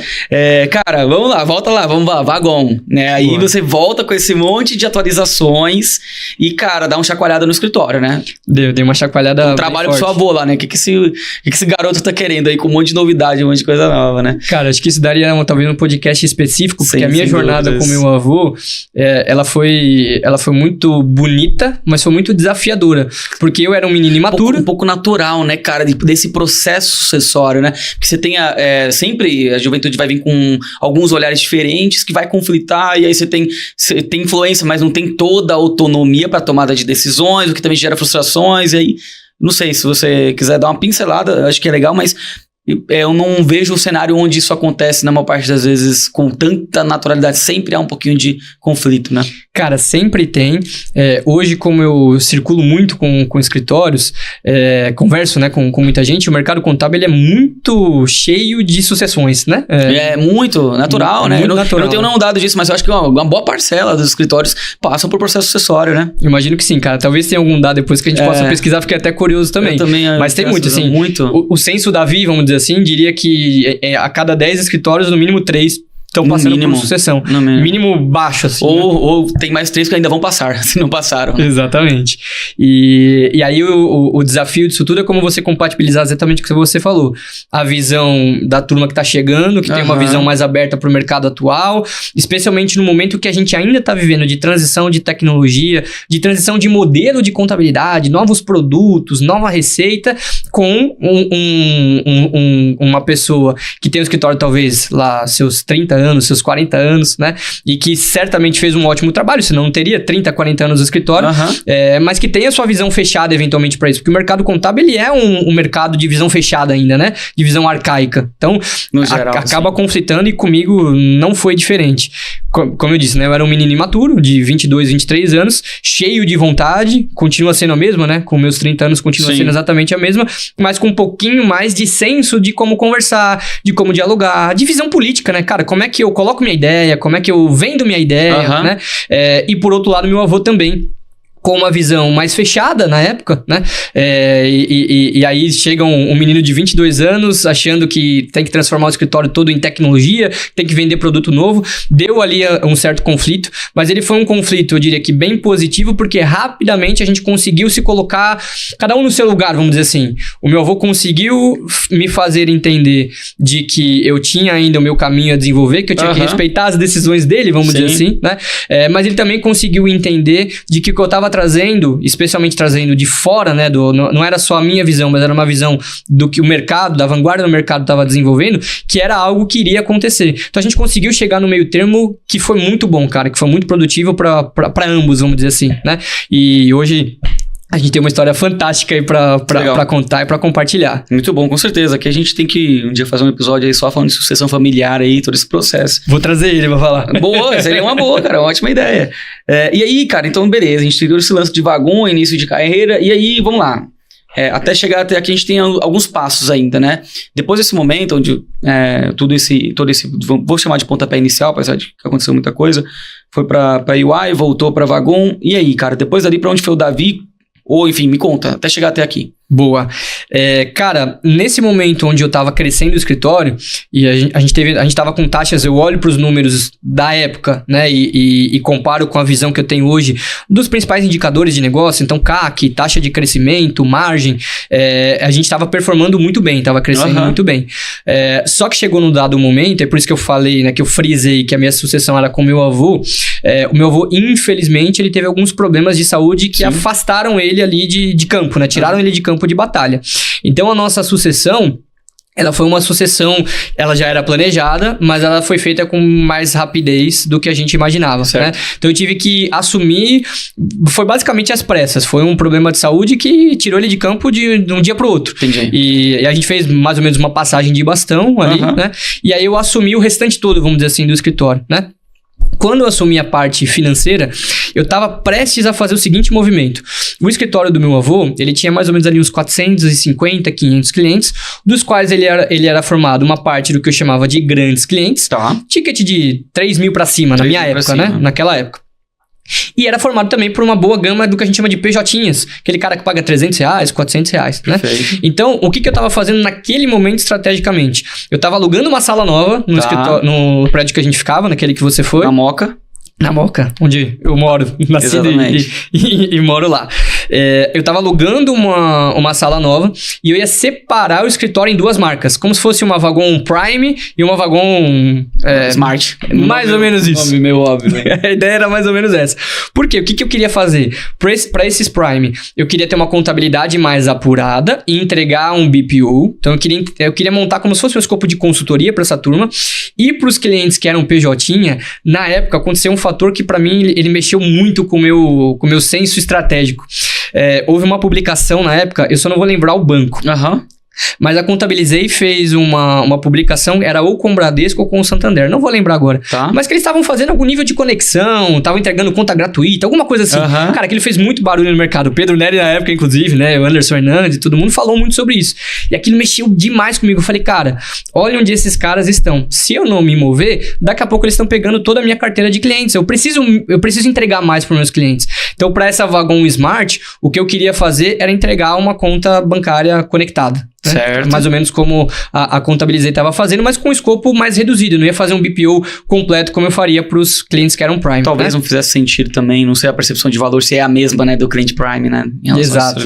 Cara, vamos lá, volta lá, vamos lá, Vagon, né? Aí você volta com esse monte de atualizações e, cara, dá uma chacoalhada no escritório, né? Dei uma chacoalhada. Um trabalho pro seu avô lá, né? O que esse garoto tá querendo aí com um monte de novidade, um monte de coisa nova, né? Cara, acho que isso daria talvez um podcast específico, porque a minha jornada com meu avô, ela foi muito bonita, mas foi muito desafiadora, porque eu era um menino imaturo. Um pouco natural, né, cara, desse processo sucessório, né? Porque você tem sempre a juventude vai vir com alguns olhares diferentes que vai conflitar e aí você tem influência, mas não tem toda a autonomia para tomada de decisões, o que também gera frustrações e aí não sei se você quiser dar uma pincelada, acho que é legal, mas eu não vejo um cenário onde isso acontece na maior parte das vezes com tanta naturalidade. Sempre há um pouquinho de conflito, né? Cara, sempre tem. Hoje, como eu circulo muito com escritórios, converso, né, com muita gente, o mercado contábil ele é muito cheio de sucessões, né? É muito natural, né? Muito Eu natural. não tenho nenhum dado disso, mas eu acho que uma boa parcela dos escritórios passam por processo sucessório, né? Imagino que sim, cara. Talvez tenha algum dado depois que a gente possa pesquisar, fiquei até curioso também. Mas tem muito, assim. O censo Davi, vamos dizer assim, diria que a cada 10 escritórios, no mínimo 3 estão passando por sucessão. Mínimo baixo, assim. Ou tem mais 3 que ainda vão passar, se não passaram. Né? Exatamente. E aí o desafio disso tudo é como você compatibilizar exatamente o que você falou. A visão da turma que está chegando, que tem uma visão mais aberta para o mercado atual, especialmente no momento que a gente ainda está vivendo de transição de tecnologia, de transição de modelo de contabilidade, novos produtos, nova receita, com uma pessoa que tem um escritório talvez lá seus 30 anos, seus 40 anos, né? E que certamente fez um ótimo trabalho, senão não teria 30, 40 anos no escritório, mas que tem a sua visão fechada eventualmente para isso, porque o mercado contábil ele é um mercado de visão fechada ainda, né? De visão arcaica. Então, acaba conflitando e comigo não foi diferente. Como eu disse, né? Eu era um menino imaturo, de 22, 23 anos, cheio de vontade, continua sendo a mesma, né? Com meus 30 anos continua sendo exatamente a mesma, mas com um pouquinho mais de senso de como conversar, de como dialogar, de visão política, né? Cara, como é que eu coloco minha ideia, como é que eu vendo minha ideia, né? E por outro lado, meu avô também, com uma visão mais fechada na época, né? E aí chega um menino de 22 anos achando que tem que transformar o escritório todo em tecnologia, tem que vender produto novo. Deu ali um certo conflito, mas ele foi um conflito, eu diria que bem positivo, porque rapidamente a gente conseguiu se colocar, cada um no seu lugar, vamos dizer assim. O meu avô conseguiu me fazer entender de que eu tinha ainda o meu caminho a desenvolver, que eu tinha que respeitar as decisões dele, vamos dizer assim, né? Mas ele também conseguiu entender de que o que eu estava trazendo, especialmente trazendo de fora, né, não era só a minha visão, mas era uma visão do que o mercado, da vanguarda do mercado estava desenvolvendo, que era algo que iria acontecer. Então a gente conseguiu chegar no meio termo que foi muito bom, cara, que foi muito produtivo para ambos, vamos dizer assim, né? E hoje a gente tem uma história fantástica aí pra contar e pra compartilhar. Muito bom, com certeza. Aqui a gente tem que um dia fazer um episódio aí só falando de sucessão familiar aí, todo esse processo. Vou trazer ele pra falar. Boa, seria uma boa, cara. Ótima ideia. E aí, cara, então beleza. A gente teve esse lance de vagão, início de carreira. E aí, vamos lá. Até chegar até aqui a gente tem alguns passos ainda, né? Depois desse momento onde todo esse, vou chamar de pontapé inicial, apesar de que aconteceu muita coisa, foi pra UI, voltou pra Vagon. E aí, cara, depois dali pra onde foi o Davi? Ou, enfim, me conta, até chegar até aqui. Boa. Cara, nesse momento onde eu tava crescendo o escritório, e a gente tava com taxas, eu olho pros números da época, né, e comparo com a visão que eu tenho hoje dos principais indicadores de negócio, então CAC, taxa de crescimento, margem, a gente tava performando muito bem, tava crescendo muito bem. Só que chegou num dado momento, é por isso que eu falei, né, que eu frisei que a minha sucessão era com meu avô. O meu avô, infelizmente, ele teve alguns problemas de saúde que afastaram ele ali de campo, né, tiraram ele de campo de batalha. Então a nossa sucessão, ela foi uma sucessão, ela já era planejada, mas ela foi feita com mais rapidez do que a gente imaginava, né? Então eu tive que assumir, foi basicamente às pressas, foi um problema de saúde que tirou ele de campo de um dia pro outro. Entendi. E a gente fez mais ou menos uma passagem de bastão ali, né? E aí eu assumi o restante todo, vamos dizer assim, do escritório, né? Quando eu assumi a parte financeira, eu estava prestes a fazer o seguinte movimento. O escritório do meu avô, ele tinha mais ou menos ali uns 450, 500 clientes, dos quais ele era formado uma parte do que eu chamava de grandes clientes. Ticket de 3 mil para cima, na minha época, né? Naquela época. E era formado também por uma boa gama do que a gente chama de PJinhas. Aquele cara que paga R$300, R$400, né? Então, o que eu tava fazendo naquele momento estrategicamente? Eu tava alugando uma sala nova no escritório, no prédio que a gente ficava, naquele que você foi. Na Moca. Na Moca, onde eu moro, nascido e moro lá. Eu tava alugando uma sala nova e eu ia separar o escritório em duas marcas, como se fosse uma Vagon Prime e uma Vagon Smart. Mais ou menos isso. Nome meio óbvio, né? A ideia era mais ou menos essa. Por quê? O que eu queria fazer? Para esses Prime, eu queria ter uma contabilidade mais apurada e entregar um BPO. Então eu queria montar como se fosse um escopo de consultoria para essa turma. E para os clientes que eram PJ, na época aconteceu um fator que para mim ele mexeu muito com o meu senso estratégico. houve uma publicação na época, eu só não vou lembrar o banco. Mas a Contabilizei fez uma publicação, era ou com o Bradesco ou com o Santander, não vou lembrar agora. Tá. Mas que eles estavam fazendo algum nível de conexão, estavam entregando conta gratuita, alguma coisa assim. Cara, aquilo fez muito barulho no mercado. O Pedro Neri na época, inclusive, né? O Anderson Hernandes, todo mundo falou muito sobre isso. E aquilo mexeu demais comigo. Eu falei, cara, olha onde esses caras estão. Se eu não me mover, daqui a pouco eles estão pegando toda a minha carteira de clientes. Eu preciso entregar mais para os meus clientes. Então, para essa Wagon Smart, o que eu queria fazer era entregar uma conta bancária conectada. Certo. Mais ou menos como a Contabilizei estava fazendo, mas com um escopo mais reduzido. Eu não ia fazer um BPO completo como eu faria para os clientes que eram Prime. Talvez não fizesse sentido também, não sei a percepção de valor se é a mesma, né, do cliente Prime, né? Exato.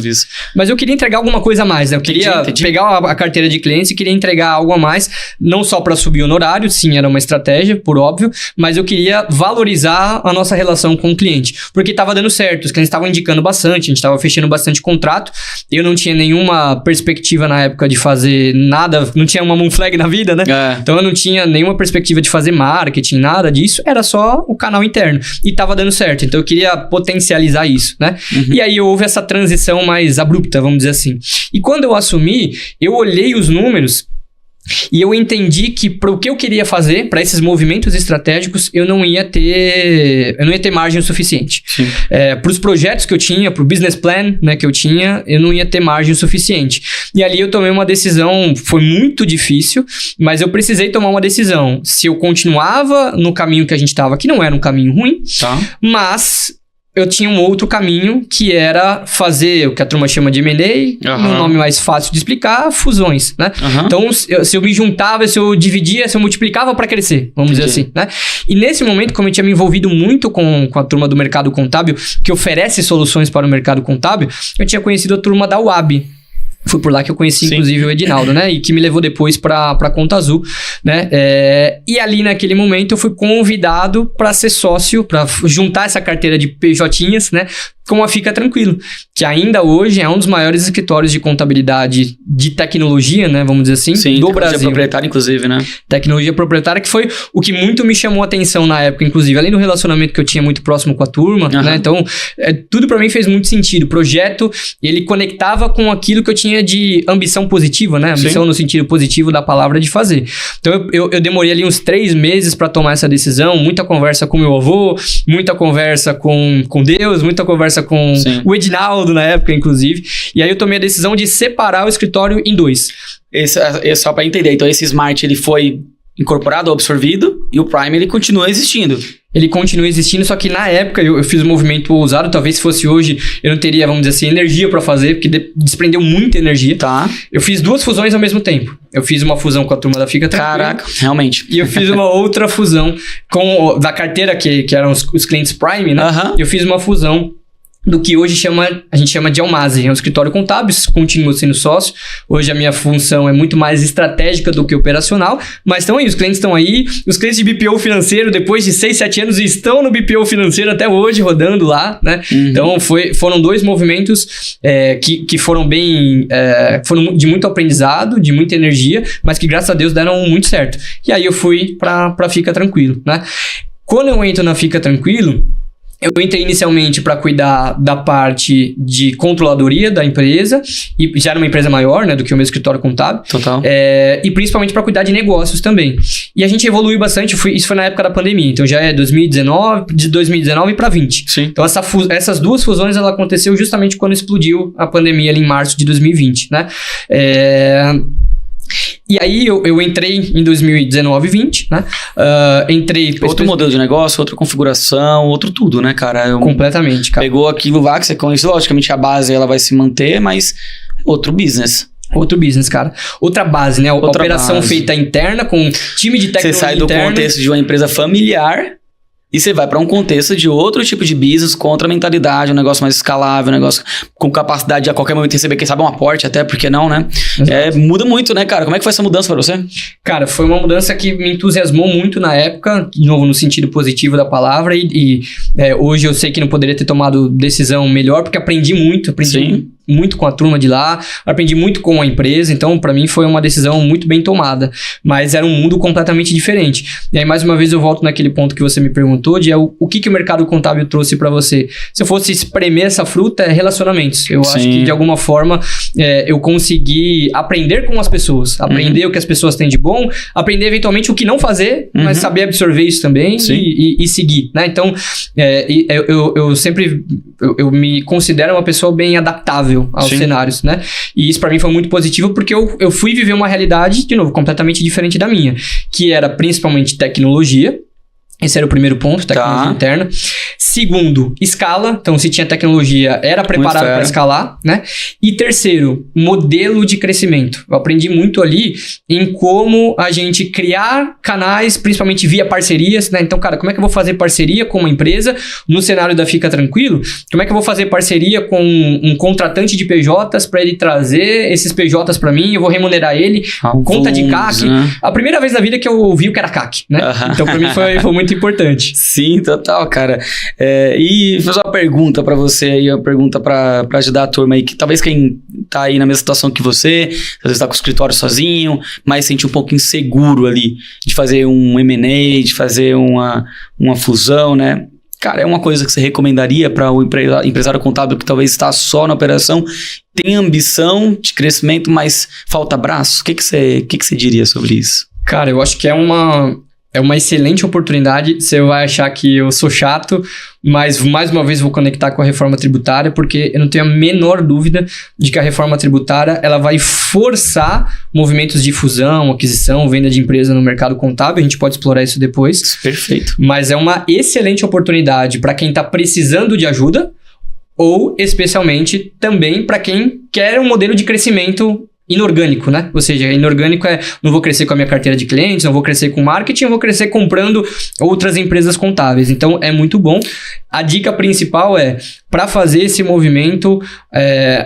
Mas eu queria entregar alguma coisa a mais, né? Eu queria pegar a carteira de clientes e queria entregar algo a mais, não só para subir o honorário, sim, era uma estratégia, por óbvio, mas eu queria valorizar a nossa relação com o cliente, porque estava dando certo, os clientes estavam indicando bastante, a gente estava fechando bastante contrato, eu não tinha nenhuma perspectiva na época de fazer nada, não tinha uma moon flag na vida, né? Então eu não tinha nenhuma perspectiva de fazer marketing, nada disso, era só o canal interno. E tava dando certo, então eu queria potencializar isso, né? E aí houve essa transição mais abrupta, vamos dizer assim. E quando eu assumi, eu olhei os números e eu entendi que para o que eu queria fazer, para esses movimentos estratégicos, eu não ia ter margem o suficiente. Para os projetos que eu tinha, para o business plan, né, que eu tinha, eu não ia ter margem o suficiente. E ali eu tomei uma decisão, foi muito difícil, mas eu precisei tomar uma decisão. Se eu continuava no caminho que a gente estava, que não era um caminho ruim, mas eu tinha um outro caminho, que era fazer o que a turma chama de M&A, um nome mais fácil de explicar, fusões, né? Então, se eu me juntava, se eu dividia, se eu multiplicava para crescer, vamos dizer assim, né? E nesse momento, como eu tinha me envolvido muito com a turma do mercado contábil, que oferece soluções para o mercado contábil, eu tinha conhecido a turma da UAB. Foi por lá que eu conheci, inclusive, o Edinaldo, né? E que me levou depois pra Conta Azul, né? E ali, naquele momento, eu fui convidado para ser sócio, para juntar essa carteira de PJinhas, né? Com a Fica Tranquilo, que ainda hoje é um dos maiores escritórios de contabilidade de tecnologia, né? Vamos dizer assim, do Brasil. Tecnologia proprietária, inclusive, né? Tecnologia proprietária, que foi o que muito me chamou a atenção na época, inclusive. Além do relacionamento que eu tinha muito próximo com a turma, né? Então, tudo para mim fez muito sentido. O projeto, ele conectava com aquilo que eu tinha de ambição positiva, né? Ambição no sentido positivo da palavra de fazer. Então, eu demorei ali uns 3 meses para tomar essa decisão. Muita conversa com meu avô, muita conversa com Deus, muita conversa com o Edinaldo na época, inclusive. E aí eu tomei a decisão de separar o escritório em 2. Só para entender, então esse Smart ele foi incorporado, absorvido, e o Prime ele continua existindo. Ele continua existindo, só que na época eu fiz um movimento ousado, talvez se fosse hoje eu não teria, vamos dizer assim, energia para fazer, porque desprendeu muita energia. Eu fiz 2 fusões ao mesmo tempo. Eu fiz uma fusão com a turma da Fica Tranquilo. Caraca, realmente. E eu fiz uma outra fusão da carteira que eram os clientes Prime, né? Eu fiz uma fusão do que hoje a gente chama de Almazi, é um escritório contábil, continuo sendo sócio. Hoje a minha função é muito mais estratégica do que operacional, mas estão aí, os clientes estão aí, os clientes de BPO financeiro, depois de 6, 7 anos, estão no BPO financeiro até hoje, rodando lá, né? Então, foram 2 movimentos que foram foram de muito aprendizado, de muita energia, mas que graças a Deus deram muito certo. E aí eu fui pra Fica Tranquilo, né? Quando eu entro na Fica Tranquilo, eu entrei inicialmente para cuidar da parte de controladoria da empresa, e já era uma empresa maior, né, do que o meu escritório contábil. Total. E principalmente para cuidar de negócios também. E a gente evoluiu bastante, isso foi na época da pandemia, então já é de 2019 para 2020. Então essas 2 fusões, ela aconteceu justamente quando explodiu a pandemia ali em março de 2020, né? E aí eu entrei em 2019 e 20, né? Outro modelo de negócio, outra configuração, outro tudo, né, cara? Completamente, cara. Pegou aquilo lá que você conheceu, logicamente a base ela vai se manter, mas outro business. Outro business, cara. Outra base, né? Outra operação feita interna, com time de tecnologia. Você sai do contexto de uma empresa familiar e você vai para um contexto de outro tipo de business, com outra mentalidade, um negócio mais escalável, um negócio com capacidade de a qualquer momento receber, quem sabe, um aporte até, por que não, né? Muda muito, né, cara? Como é que foi essa mudança para você? Cara, foi uma mudança que me entusiasmou muito na época, de novo, no sentido positivo da palavra, e hoje eu sei que não poderia ter tomado decisão melhor, porque aprendi muito, muito com a turma de lá, aprendi muito com a empresa, então para mim foi uma decisão muito bem tomada, mas era um mundo completamente diferente. E aí mais uma vez eu volto naquele ponto que você me perguntou, de o que o mercado contábil trouxe para você. Se eu fosse espremer essa fruta, é relacionamentos. Eu acho que de alguma forma eu consegui aprender com as pessoas, aprender o que as pessoas têm de bom, aprender eventualmente o que não fazer, mas saber absorver isso também e seguir, né? Então, eu sempre me considero uma pessoa bem adaptável aos cenários, né? E isso para mim foi muito positivo porque eu fui viver uma realidade, de novo, completamente diferente da minha, que era principalmente tecnologia. Esse era o primeiro ponto, tecnologia interna. Segundo, escala. Então, se tinha tecnologia, era preparado para escalar, né? E terceiro, modelo de crescimento. Eu aprendi muito ali em como a gente criar canais, principalmente via parcerias, né? Então, cara, como é que eu vou fazer parceria com uma empresa no cenário da Fica Tranquilo? Como é que eu vou fazer parceria com um contratante de PJs para ele trazer esses PJs para mim? Eu vou remunerar ele, conta de CAC. Né? A primeira vez na vida que eu ouvi o que era CAC, né? Então, para mim foi muito importante. Sim, total, cara. E fazer uma pergunta pra você aí, uma pergunta pra ajudar a turma aí, que talvez quem tá aí na mesma situação que você, às vezes tá com o escritório sozinho, mas sente um pouco inseguro ali de fazer um M&A, de fazer uma fusão, né? Cara, é uma coisa que você recomendaria para o empresário contábil que talvez está só na operação, tem ambição de crescimento, mas falta braço? O que você diria sobre isso? Cara, eu acho que é uma excelente oportunidade. Você vai achar que eu sou chato, mas mais uma vez vou conectar com a reforma tributária, porque eu não tenho a menor dúvida de que a reforma tributária ela vai forçar movimentos de fusão, aquisição, venda de empresa no mercado contábil. A gente pode explorar isso depois. Perfeito. Mas é uma excelente oportunidade para quem está precisando de ajuda ou especialmente também para quem quer um modelo de crescimento inorgânico, né? Ou seja, inorgânico não vou crescer com a minha carteira de clientes, não vou crescer com marketing, eu vou crescer comprando outras empresas contábeis. Então, é muito bom. A dica principal para fazer esse movimento,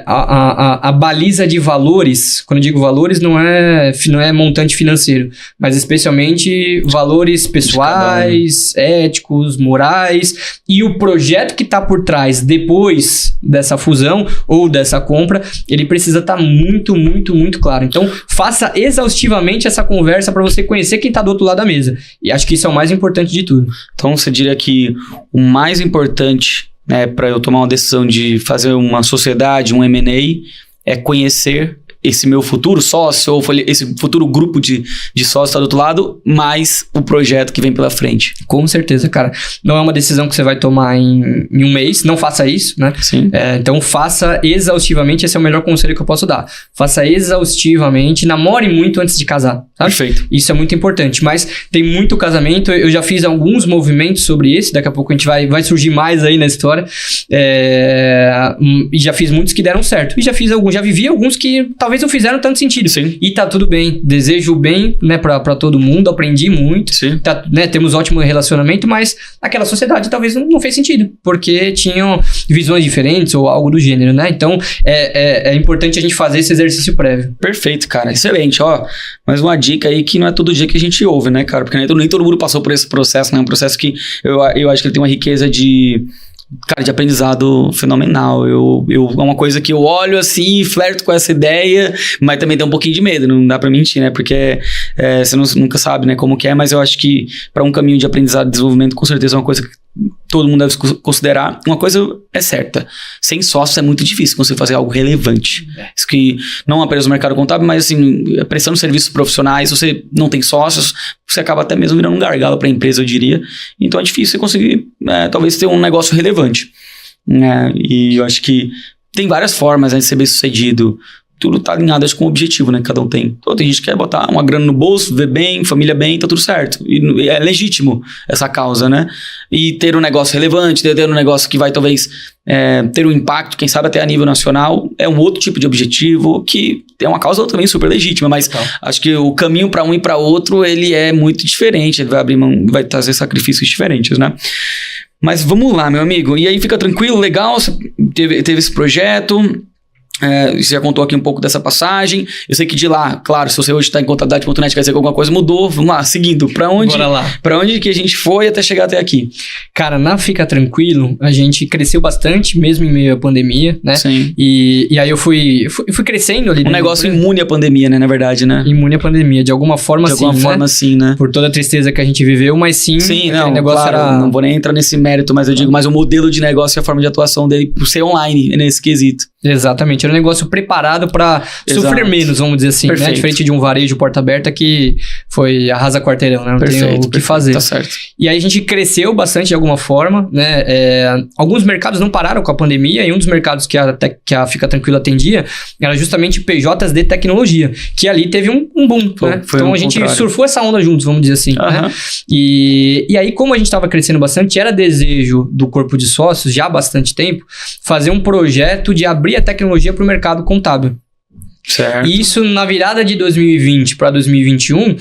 a baliza de valores, quando eu digo valores, não é montante financeiro, mas especialmente valores pessoais, éticos, morais, e o projeto que está por trás depois dessa fusão ou dessa compra, ele precisa estar muito, muito, muito claro. Então, faça exaustivamente essa conversa para você conhecer quem está do outro lado da mesa. E acho que isso é o mais importante de tudo. Então, você diria que o mais importante, né, para eu tomar uma decisão de fazer uma sociedade, um M&A, é conhecer esse meu futuro sócio, ou esse futuro grupo de sócios está do outro lado, mais o projeto que vem pela frente. Com certeza, cara. Não é uma decisão que você vai tomar em um mês, não faça isso, né? Sim. Então, faça exaustivamente, esse é o melhor conselho que eu posso dar. Faça exaustivamente, namore muito antes de casar, sabe? Perfeito. Isso é muito importante, mas tem muito casamento, eu já fiz alguns movimentos sobre isso, daqui a pouco a gente vai surgir mais aí na história, e já fiz muitos que deram certo, e já vivi alguns que talvez não fizeram tanto sentido. Sim. E tá tudo bem. Desejo o bem, né, pra todo mundo. Aprendi muito. Sim. Né, temos ótimo relacionamento, mas aquela sociedade talvez não fez sentido. Porque tinham visões diferentes ou algo do gênero, né? Então, é importante a gente fazer esse exercício prévio. Perfeito, cara. Excelente. Ó, mais uma dica aí que não é todo dia que a gente ouve, né, cara? Porque nem todo mundo passou por esse processo, né? É um processo que eu acho que ele tem uma riqueza de aprendizado fenomenal. É uma coisa que eu olho assim, flerto com essa ideia, mas também tem um pouquinho de medo, não dá pra mentir, né? Porque você nunca sabe, né, como que é, mas eu acho que para um caminho de aprendizado e desenvolvimento, com certeza é uma coisa que todo mundo deve considerar. Uma coisa é certa, sem sócios é muito difícil você fazer algo relevante. Isso que não apenas no mercado contábil, mas assim, prestando serviços profissionais, você não tem sócios, você acaba até mesmo virando um gargalo para a empresa, eu diria. Então é difícil você conseguir, talvez, ter um negócio relevante. E eu acho que tem várias formas de ser bem sucedido. Tudo tá alinhado, acho, com o objetivo, né, que cada um tem. Então, tem gente que quer botar uma grana no bolso, viver bem, família bem, tá tudo certo. E é legítimo essa causa, né? E ter um negócio relevante, ter um negócio que vai, talvez, ter um impacto, quem sabe até a nível nacional, é um outro tipo de objetivo, que é uma causa também super legítima, mas acho que o caminho para um e para outro, ele é muito diferente, ele vai abrir mão, vai trazer sacrifícios diferentes, né? Mas vamos lá, meu amigo. E aí, fica tranquilo, legal, você teve esse projeto. Você já contou aqui um pouco dessa passagem. Eu sei que de lá, claro, se você hoje está em contabilidade.net, quer dizer que alguma coisa mudou. Vamos lá, seguindo. Bora lá. Pra onde que a gente foi até chegar até aqui? Cara, na Fica Tranquilo, a gente cresceu bastante, mesmo em meio à pandemia, né? Sim. E aí eu fui crescendo ali. Um negócio imune à pandemia, né? Na verdade, né? Imune à pandemia, de alguma forma sim. De alguma forma sim, né? Por toda a tristeza que a gente viveu, mas sim. Sim, não, negócio claro, não vou nem entrar nesse mérito, mas eu digo, mas o modelo de negócio e a forma de atuação dele por ser online nesse quesito. Exatamente, era um negócio preparado para sofrer menos, vamos dizer assim, né? Diferente de um varejo porta aberta que foi arrasa quarteirão, né? Não tem o que fazer. Tá certo. E aí a gente cresceu bastante de alguma forma, né? Alguns mercados não pararam com a pandemia e um dos mercados que a Fica Tranquilo atendia era justamente PJs de tecnologia, que ali teve um boom, né? Então a gente surfou essa onda juntos, vamos dizer assim, né? E aí como a gente estava crescendo bastante, era desejo do corpo de sócios, já há bastante tempo, fazer um projeto de abrir a tecnologia para o mercado contábil. Certo. E isso na virada de 2020 para 2021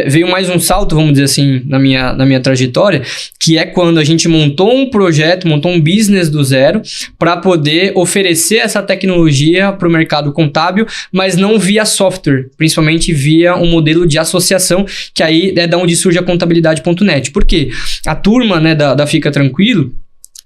veio mais um salto, vamos dizer assim, na minha trajetória, que é quando a gente montou um projeto, montou um business do zero para poder oferecer essa tecnologia para o mercado contábil, mas não via software, principalmente via um modelo de associação, que aí é da onde surge a contabilidade.net. Por quê? A turma, né, da Fica Tranquilo,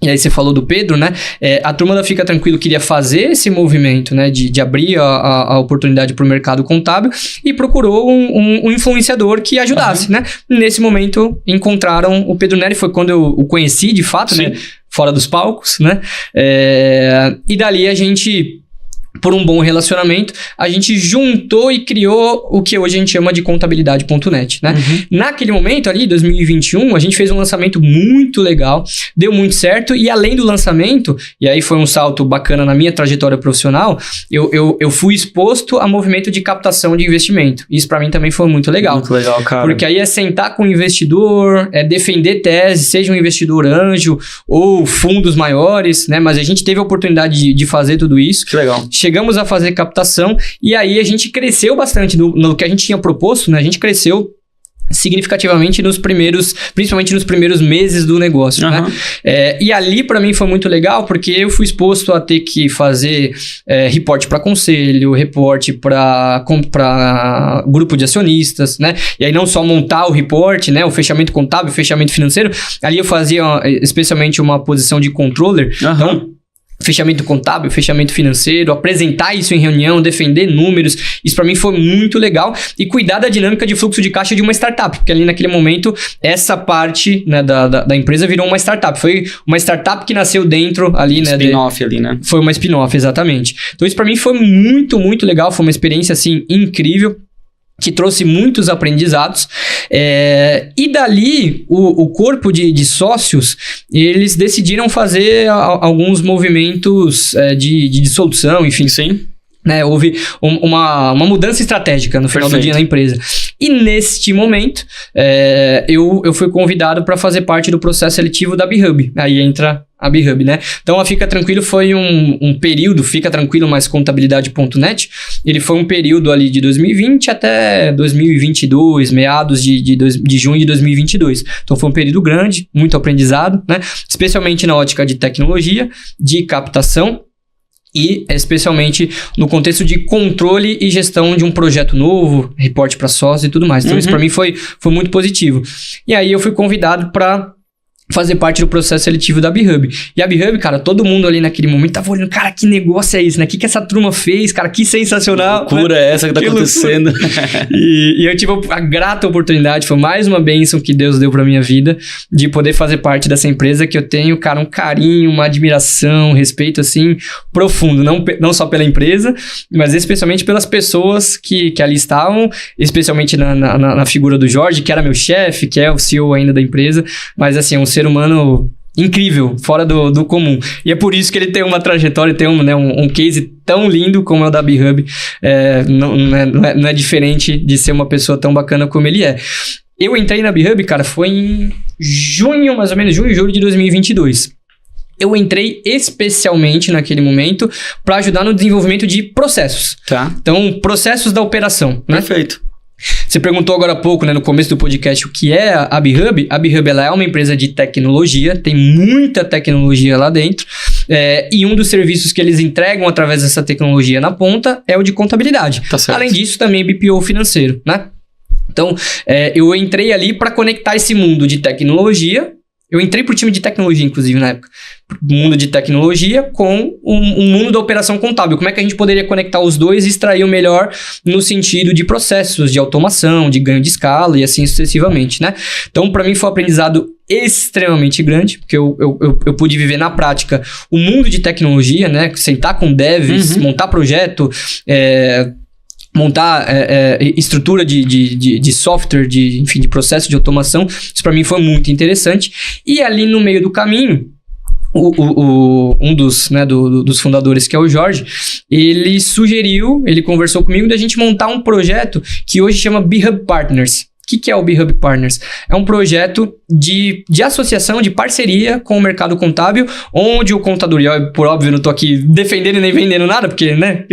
e aí você falou do Pedro, né? A turma da Fica Tranquilo queria fazer esse movimento, né? De abrir a oportunidade para o mercado contábil e procurou um influenciador que ajudasse, né? Nesse momento, encontraram o Pedro Neri, foi quando eu o conheci, de fato, né? Fora dos palcos, né? E dali a gente... Por um bom relacionamento, a gente juntou e criou o que hoje a gente chama de contabilidade.net, né? Naquele momento ali, 2021, a gente fez um lançamento muito legal, deu muito certo e além do lançamento, e aí foi um salto bacana na minha trajetória profissional, eu fui exposto a movimento de captação de investimento. Isso pra mim também foi muito legal. Muito legal, cara. Porque aí é sentar com o investidor, defender tese, seja um investidor anjo ou fundos maiores, né? Mas a gente teve a oportunidade de fazer tudo isso. Que legal. Chegamos a fazer captação e aí a gente cresceu bastante no que a gente tinha proposto, né? A gente cresceu significativamente principalmente nos primeiros meses do negócio, né? E ali para mim foi muito legal porque eu fui exposto a ter que fazer reporte para conselho, reporte para grupo de acionistas, né? E aí não só montar o reporte, né? O fechamento contábil, o fechamento financeiro, ali eu fazia especialmente uma posição de controller, então fechamento contábil, fechamento financeiro, apresentar isso em reunião, defender números, isso para mim foi muito legal e cuidar da dinâmica de fluxo de caixa de uma startup, porque ali naquele momento essa parte, né, da empresa virou uma startup, foi uma startup que nasceu dentro ali, né? Spin-off ali, né? Foi uma spin-off, exatamente. Então isso para mim foi muito, muito legal, foi uma experiência assim incrível, que trouxe muitos aprendizados, e dali o corpo de sócios, eles decidiram fazer alguns movimentos de dissolução, enfim. Sim. Né, houve uma mudança estratégica no final do dia na empresa. E neste momento, eu fui convidado para fazer parte do processo seletivo da BHub. Aí entra a BHub, né? Então, a Fica Tranquilo foi um período, Fica Tranquilo mais contabilidade.net, ele foi um período ali de 2020 até 2022, meados de junho de 2022. Então, foi um período grande, muito aprendizado, né? Especialmente na ótica de tecnologia, de captação, e especialmente no contexto de controle e gestão de um projeto novo, reporte para sócios e tudo mais. Então, isso para mim foi muito positivo. E aí, eu fui convidado para fazer parte do processo seletivo da BHub. E a BHub, cara, todo mundo ali naquele momento tava olhando, cara, que negócio é esse, né? O que essa turma fez, cara? Que sensacional. Que loucura é essa que tá acontecendo. E eu tive a grata oportunidade, foi mais uma bênção que Deus deu pra minha vida, de poder fazer parte dessa empresa que eu tenho, cara, um carinho, uma admiração, um respeito, assim, profundo. Não só pela empresa, mas especialmente pelas pessoas que ali estavam, especialmente na figura do Jorge, que era meu chefe, que é o CEO ainda da empresa, mas assim, um ser humano incrível, fora do comum. E é por isso que ele tem uma trajetória, tem um case tão lindo como é o da BHub. Não é diferente de ser uma pessoa tão bacana como ele é. Eu entrei na BHub, cara, foi em junho, mais ou menos, julho de 2022. Eu entrei especialmente naquele momento para ajudar no desenvolvimento de processos. Tá. Então, processos da operação, né? Perfeito. Você perguntou agora há pouco, né, no começo do podcast, o que é a BHub. A BHub, ela é uma empresa de tecnologia, tem muita tecnologia lá dentro. E um dos serviços que eles entregam através dessa tecnologia na ponta é o de contabilidade. Tá certo. Além disso, também BPO financeiro, né? Então, eu entrei ali para conectar esse mundo de tecnologia. Eu entrei pro time de tecnologia, inclusive, na época. Mundo de tecnologia com um mundo da operação contábil. Como é que a gente poderia conectar os dois e extrair o melhor no sentido de processos, de automação, de ganho de escala e assim sucessivamente, né? Então, para mim, foi um aprendizado extremamente grande, porque eu pude viver na prática o mundo de tecnologia, né? Sentar com devs, montar projeto, montar estrutura de software, enfim, de processo de automação. Isso para mim foi muito interessante. E ali no meio do caminho, um dos fundadores, que é o Jorge, ele conversou comigo da gente montar um projeto que hoje chama B-Hub Partners. O que é o B-Hub Partners? É um projeto de associação, de parceria com o mercado contábil, onde o contador, e eu, por óbvio, não tô aqui defendendo e nem vendendo nada, porque, né?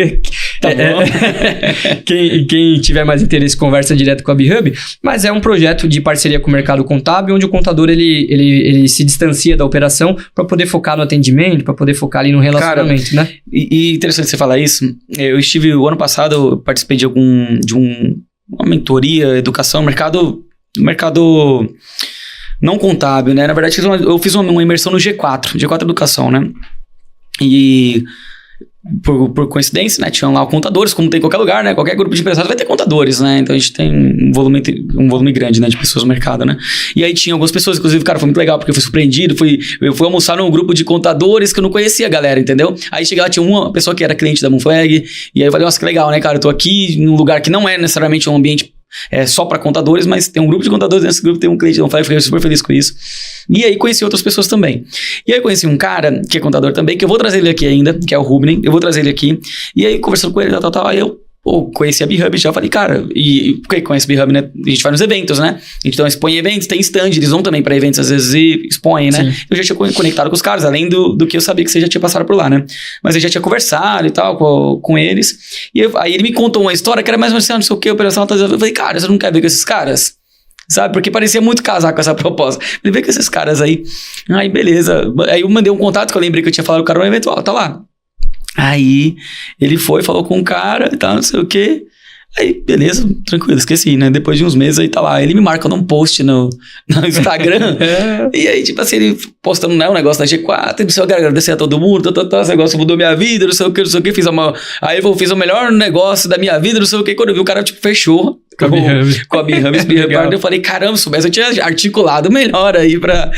Tá bom. Quem tiver mais interesse, conversa direto com a B-Hub, mas é um projeto de parceria com o mercado contábil, onde o contador, ele se distancia da operação para poder focar no atendimento, para poder focar ali no relacionamento, né? E interessante você falar isso. Eu estive, o ano passado, eu participei de uma mentoria, educação, mercado não contábil, né? Na verdade, eu fiz uma imersão no G4 Educação, né? E por coincidência, né? Tinham lá contadores, como tem em qualquer lugar, né? Qualquer grupo de empresários vai ter contadores, né? Então a gente tem um volume grande, né? De pessoas no mercado, né? E aí tinha algumas pessoas, inclusive, cara, foi muito legal, porque eu fui surpreendido, eu fui almoçar num grupo de contadores que eu não conhecia a galera, entendeu? Aí cheguei lá, tinha uma pessoa que era cliente da Moonflag, e aí eu falei, nossa, que legal, né, cara? Eu tô aqui num lugar que não é necessariamente um ambiente só para contadores, mas tem um grupo de contadores, nesse grupo tem um cliente da Moonflag, fiquei super feliz com isso. E aí conheci outras pessoas também. E aí conheci um cara que é contador também, que eu vou trazer ele aqui ainda, que é o Rubnem, eu vou trazer ele aqui. E aí conversando com ele, aí eu conheci a B-Hub já, falei, cara, e quem conhece a B-Hub, né? A gente vai nos eventos, né? A gente então expõe eventos, tem stand, eles vão também para eventos, às vezes, e expõem, né? Sim. Eu já tinha conectado com os caras, além do que eu sabia que você já tinha passado por lá, né? Mas eu já tinha conversado e tal com eles. E aí ele me contou uma história que era mais ou menos assim, não sei o que, operação. Eu falei, cara, você não quer ver com esses caras? Sabe? Porque parecia muito casar com essa proposta. Falei, vê com esses caras aí. Aí, beleza. Aí eu mandei um contato que eu lembrei que eu tinha falado com o cara no evento, tá lá. Aí ele falou com o cara e tal, não sei o quê. Aí, beleza, tranquilo, esqueci, né? Depois de uns meses aí tá lá. Ele me marca num post no Instagram. E aí, tipo assim, ele postando, né, um negócio da G4, não sei o que, agradecer a todo mundo, esse negócio mudou minha vida, não sei o que, aí eu fiz o melhor negócio da minha vida, não sei o que. Quando eu vi, o cara, tipo, fechou com a B-Hub, eu falei, caramba, se soubesse, eu tinha articulado melhor aí pra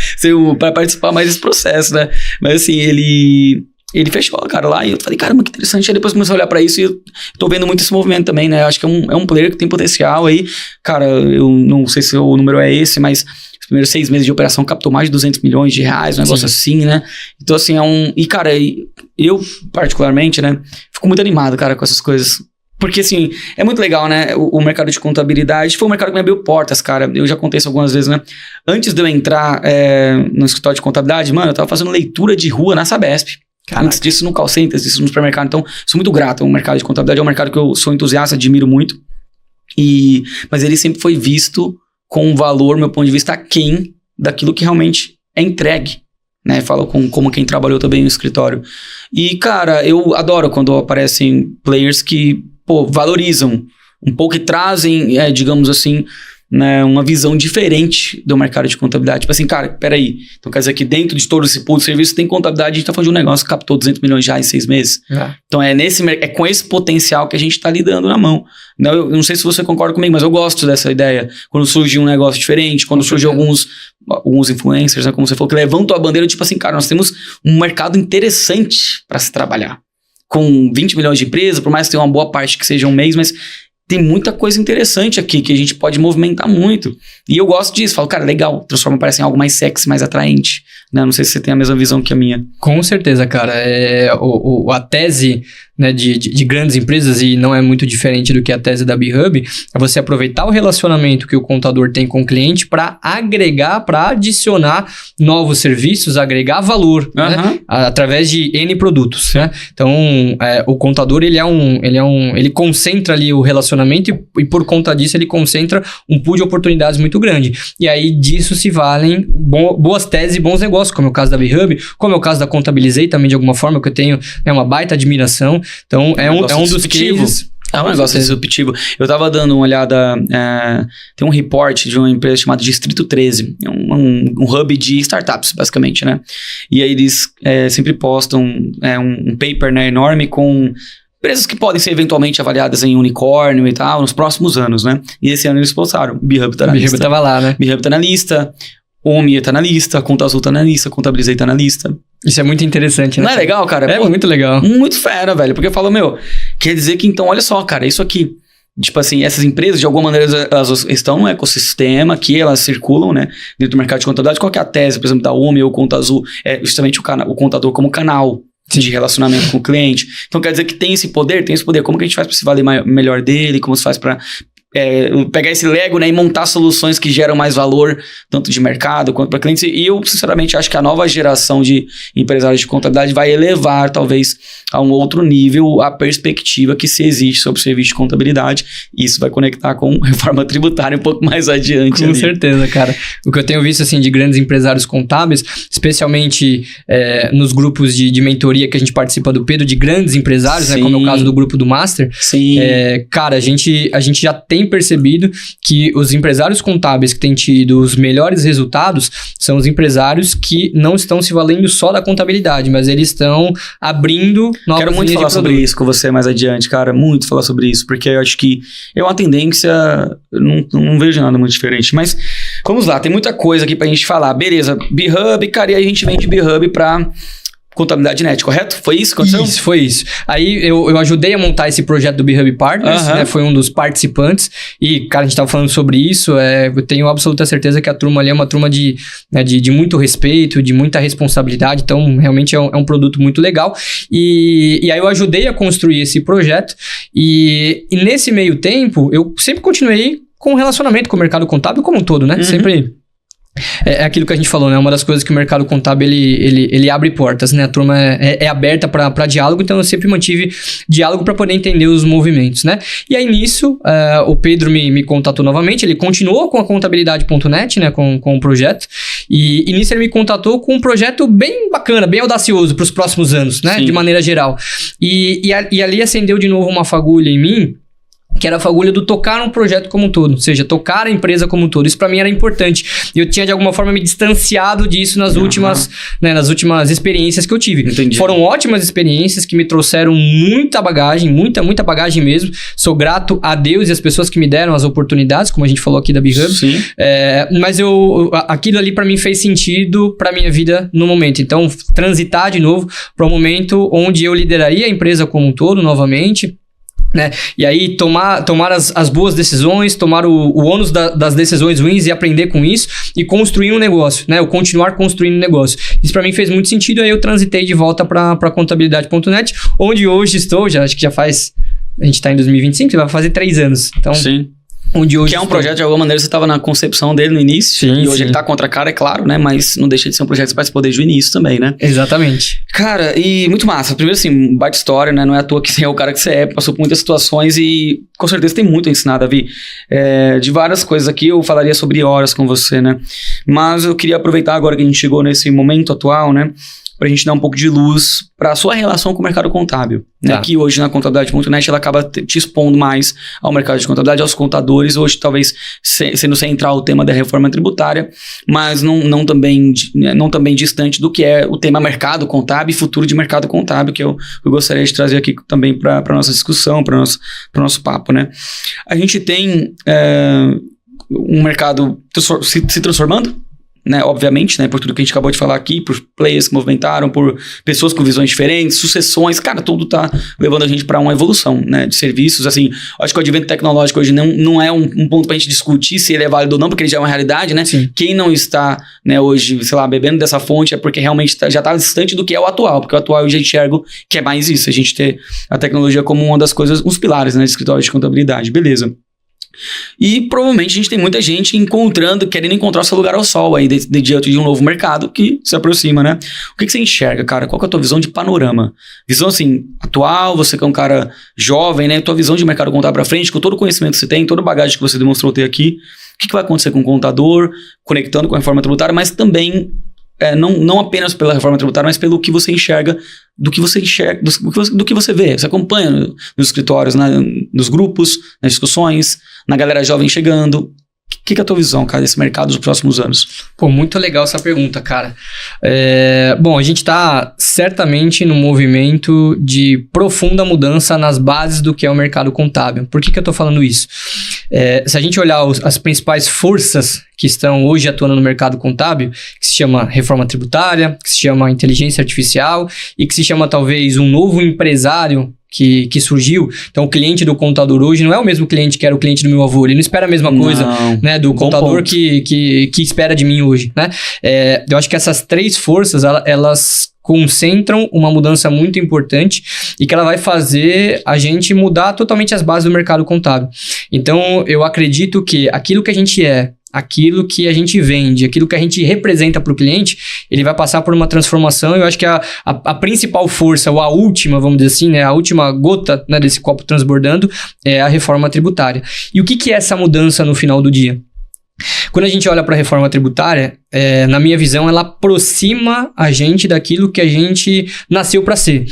participar mais desse processo, né? Mas assim, ele fechou, cara, lá, e eu falei, caramba, que interessante. Aí depois comecei a olhar pra isso e eu tô vendo muito esse movimento também, né? Eu acho que é um player que tem potencial aí. Cara, eu não sei se o número é esse, mas os primeiros 6 meses de operação captou mais de 200 milhões de reais, um negócio assim, né? Então, assim, E, cara, eu, particularmente, né, fico muito animado, cara, com essas coisas. Porque, assim, é muito legal, né? O mercado de contabilidade foi um mercado que me abriu portas, cara. Eu já contei isso algumas vezes, né? Antes de eu entrar no escritório de contabilidade, mano, eu tava fazendo leitura de rua na Sabesp. Caraca. Antes disso no call center, antes disso no supermercado. Então, sou muito grato. O mercado de contabilidade é um mercado que eu sou entusiasta, admiro muito. Mas ele sempre foi visto com um valor, meu ponto de vista, aquém daquilo que realmente é entregue. Né? Falo como quem trabalhou também no escritório. E, cara, eu adoro quando aparecem players que, valorizam um pouco e trazem, digamos assim, né, uma visão diferente do mercado de contabilidade. Tipo assim, cara, peraí. Então quer dizer que dentro de todo esse pool de serviço tem contabilidade, a gente tá falando de um negócio que captou 200 milhões de reais em 6 meses. Então é com esse potencial que a gente tá lidando na mão. Eu não sei se você concorda comigo, mas eu gosto dessa ideia. Quando surge um negócio diferente, quando surge alguns influencers, né, como você falou, que levantam a bandeira, tipo assim, cara, nós temos um mercado interessante para se trabalhar. Com 20 milhões de empresas, por mais que tenha uma boa parte que seja um mês, mas tem muita coisa interessante aqui que a gente pode movimentar muito. E eu gosto disso. Falo, cara, legal. Transforma, parece em algo mais sexy, mais atraente. Né? Não sei se você tem a mesma visão que a minha. Com certeza, cara. A tese né, de grandes empresas, e não é muito diferente do que a tese da B-Hub, é você aproveitar o relacionamento que o contador tem com o cliente para agregar, para adicionar novos serviços, agregar valor, né, através de N produtos, né? Então, o contador, ele concentra ali o relacionamento e por conta disso ele concentra um pool de oportunidades muito grande. E aí disso se valem boas teses e bons negócios, como é o caso da B-Hub, como é o caso da Contabilizei também, de alguma forma, que eu tenho uma baita admiração. Então, é um dos cases... É um negócio disruptivo. Eu tava dando uma olhada, tem um report de uma empresa chamada Distrito 13, um hub de startups, basicamente, né? E aí eles sempre postam um paper, né, enorme com empresas que podem ser eventualmente avaliadas em unicórnio e tal, nos próximos anos, né? E esse ano eles postaram, B-Hub tá na lista. B-Hub tava lá, né? B-Hub tá na lista, Omia tá na lista, Conta Azul tá na lista, Contabilizei tá na lista. Isso é muito interessante, né? Não é legal, cara? É muito legal. Muito fera, velho. Porque eu falo, quer dizer que então, olha só, cara, isso aqui, tipo assim, essas empresas, de alguma maneira, elas estão no ecossistema aqui, elas circulam, né, dentro do mercado de contabilidade. Qual que é a tese, por exemplo, da Omia ou Conta Azul? É justamente o contador como canal de relacionamento com o cliente. Então, quer dizer que tem esse poder. Como que a gente faz para se valer melhor dele? Como se faz para pegar esse Lego, né, e montar soluções que geram mais valor, tanto de mercado quanto para clientes. E eu, sinceramente, acho que a nova geração de empresários de contabilidade vai elevar, talvez, a um outro nível a perspectiva que se existe sobre o serviço de contabilidade. E isso vai conectar com reforma tributária um pouco mais adiante. Com certeza, cara. O que eu tenho visto, assim, de grandes empresários contábeis, especialmente nos grupos de mentoria que a gente participa do Pedro, de grandes empresários, né, como é o caso do grupo do Master. Sim. Cara, a gente já tem percebido que os empresários contábeis que têm tido os melhores resultados são os empresários que não estão se valendo só da contabilidade, mas eles estão abrindo novas. Quero muito falar sobre isso com você mais adiante, cara, muito falar sobre isso, porque eu acho que é uma tendência, não vejo nada muito diferente, mas vamos lá, tem muita coisa aqui pra gente falar, beleza, B-Hub, cara, e aí a gente vem de B-Hub pra Contabilidade Net, correto? Foi isso que aconteceu? Isso, foi isso. Aí eu ajudei a montar esse projeto do B-Hub Partners, né? Foi um dos participantes. E, cara, a gente tava falando sobre isso. Eu tenho absoluta certeza que a turma ali é uma turma de muito respeito, de muita responsabilidade. Então, realmente é um produto muito legal. E aí eu ajudei a construir esse projeto. E nesse meio tempo, eu sempre continuei com relacionamento com o mercado contábil como um todo, né? Sempre... É aquilo que a gente falou, né? Uma das coisas que o mercado contábil, ele abre portas, né? A turma é aberta para diálogo, então eu sempre mantive diálogo para poder entender os movimentos, né? E aí nisso, o Pedro me contatou novamente, ele continuou com a Contabilidade.net, né? Com o projeto, e nisso ele me contatou com um projeto bem bacana, bem audacioso para os próximos anos, né? Sim. De maneira geral. E ali acendeu de novo uma fagulha em mim, que era a fagulha do tocar um projeto como um todo, ou seja, tocar a empresa como um todo. Isso para mim era importante. Eu tinha, de alguma forma, me distanciado disso nas últimas experiências que eu tive. Entendi. Foram ótimas experiências que me trouxeram muita bagagem, muita bagagem mesmo. Sou grato a Deus e as pessoas que me deram as oportunidades, como a gente falou aqui da B-Hub. Sim. Mas aquilo ali para mim fez sentido para minha vida no momento. Então, transitar de novo para um momento onde eu lideraria a empresa como um todo novamente, né? E aí tomar as boas decisões, tomar o ônus das decisões ruins e aprender com isso e construir um negócio, né? Ou continuar construindo um negócio. Isso para mim fez muito sentido, aí eu transitei de volta para Contabilidade.net, onde hoje estou, acho que já faz... A gente tá em 2025, vai fazer 3 anos. Então, sim. Onde hoje que é um projeto, de alguma maneira, você estava na concepção dele no início. Sim, e hoje ele tá contra a cara, é claro, né? Mas não deixa de ser um projeto que você participou desde o início também, né? Exatamente. Cara, e muito massa. Primeiro, assim, baita história, né? Não é à toa que você é o cara que você passou por muitas situações e com certeza tem muito a ensinar, Davi. De várias coisas aqui, eu falaria sobre horas com você, né? Mas eu queria aproveitar agora que a gente chegou nesse momento atual, né? Pra gente dar um pouco de luz pra sua relação com o mercado contábil, né? Que hoje na Contabilidade.net ela acaba te expondo mais ao mercado de contabilidade, aos contadores, hoje talvez sendo central o tema da reforma tributária, mas não também distante do que é o tema mercado contábil e futuro de mercado contábil, que eu gostaria de trazer aqui também pra nossa discussão, para nosso papo, né? A gente tem um mercado se transformando, né, obviamente, né, por tudo que a gente acabou de falar aqui, por players que movimentaram, por pessoas com visões diferentes, sucessões, cara, tudo tá levando a gente para uma evolução, né, de serviços, assim, acho que o advento tecnológico hoje não é um ponto pra gente discutir se ele é válido ou não, porque ele já é uma realidade, né, Sim. Quem não está, né, hoje, sei lá, bebendo dessa fonte é porque realmente já tá distante do que é o atual, porque o atual eu já enxergo que é mais isso, a gente ter a tecnologia como uma das coisas, uns pilares, né, de escritório de contabilidade, beleza. E provavelmente a gente tem muita gente querendo encontrar o seu lugar ao sol aí, diante de um novo mercado que se aproxima, né? O que você enxerga, cara? Qual que é a tua visão de panorama? Visão, assim, atual, você que é um cara jovem, né? Tua visão de mercado contábil pra frente, com todo o conhecimento que você tem, toda a bagagem que você demonstrou ter aqui, o que vai acontecer com o contador, conectando com a reforma tributária, mas também, não apenas pela reforma tributária, mas pelo que você enxerga, do que você vê, você acompanha nos escritórios, nos grupos, nas discussões, na galera jovem chegando. O que é a tua visão, cara, desse mercado dos próximos anos? Pô, muito legal essa pergunta, cara. Bom, a gente está certamente num movimento de profunda mudança nas bases do que é o mercado contábil. Por que eu estou falando isso? Se a gente olhar as principais forças que estão hoje atuando no mercado contábil, que se chama reforma tributária, que se chama inteligência artificial e que se chama talvez um novo empresário que surgiu. Então, o cliente do contador hoje não é o mesmo cliente que era o cliente do meu avô. Ele não espera a mesma coisa, né, do contador que espera de mim hoje, né? Eu acho que essas três forças, elas concentram uma mudança muito importante e que ela vai fazer a gente mudar totalmente as bases do mercado contábil. Então, eu acredito que aquilo que a gente aquilo que a gente vende, aquilo que a gente representa para o cliente, ele vai passar por uma transformação. Eu acho que a principal força, ou a última, vamos dizer assim, né, a última gota, né, desse copo transbordando é a reforma tributária. E o que é essa mudança no final do dia? Quando a gente olha para a reforma tributária, na minha visão, ela aproxima a gente daquilo que a gente nasceu para ser.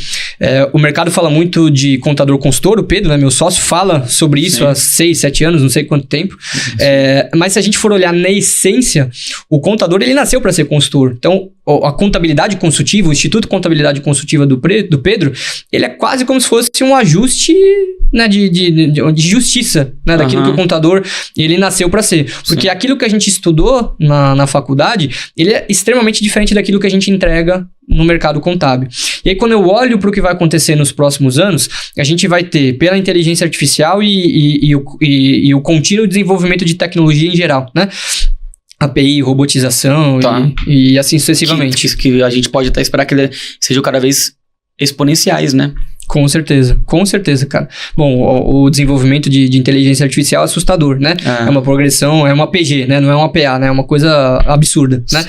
O mercado fala muito de contador consultor, o Pedro, né, meu sócio, fala sobre isso há 6, 7 anos, não sei quanto tempo. Mas se a gente for olhar na essência, o contador ele nasceu para ser consultor. Então, a contabilidade consultiva, o Instituto de Contabilidade Consultiva do Pedro, ele é quase como se fosse um ajuste, né, de justiça, né, daquilo que o contador ele nasceu para ser. Porque aquilo que a gente estudou na faculdade, ele é extremamente diferente daquilo que a gente entrega no mercado contábil. E aí, quando eu olho para o que vai acontecer nos próximos anos, a gente vai ter, pela inteligência artificial e o contínuo desenvolvimento de tecnologia em geral, né? API, robotização e assim sucessivamente. Que a gente pode até esperar que ele sejam cada vez exponenciais, né? Com certeza, cara. Bom, o desenvolvimento de inteligência artificial é assustador, né? É uma progressão, é uma PG, né? Não é uma PA, né? É uma coisa absurda, né?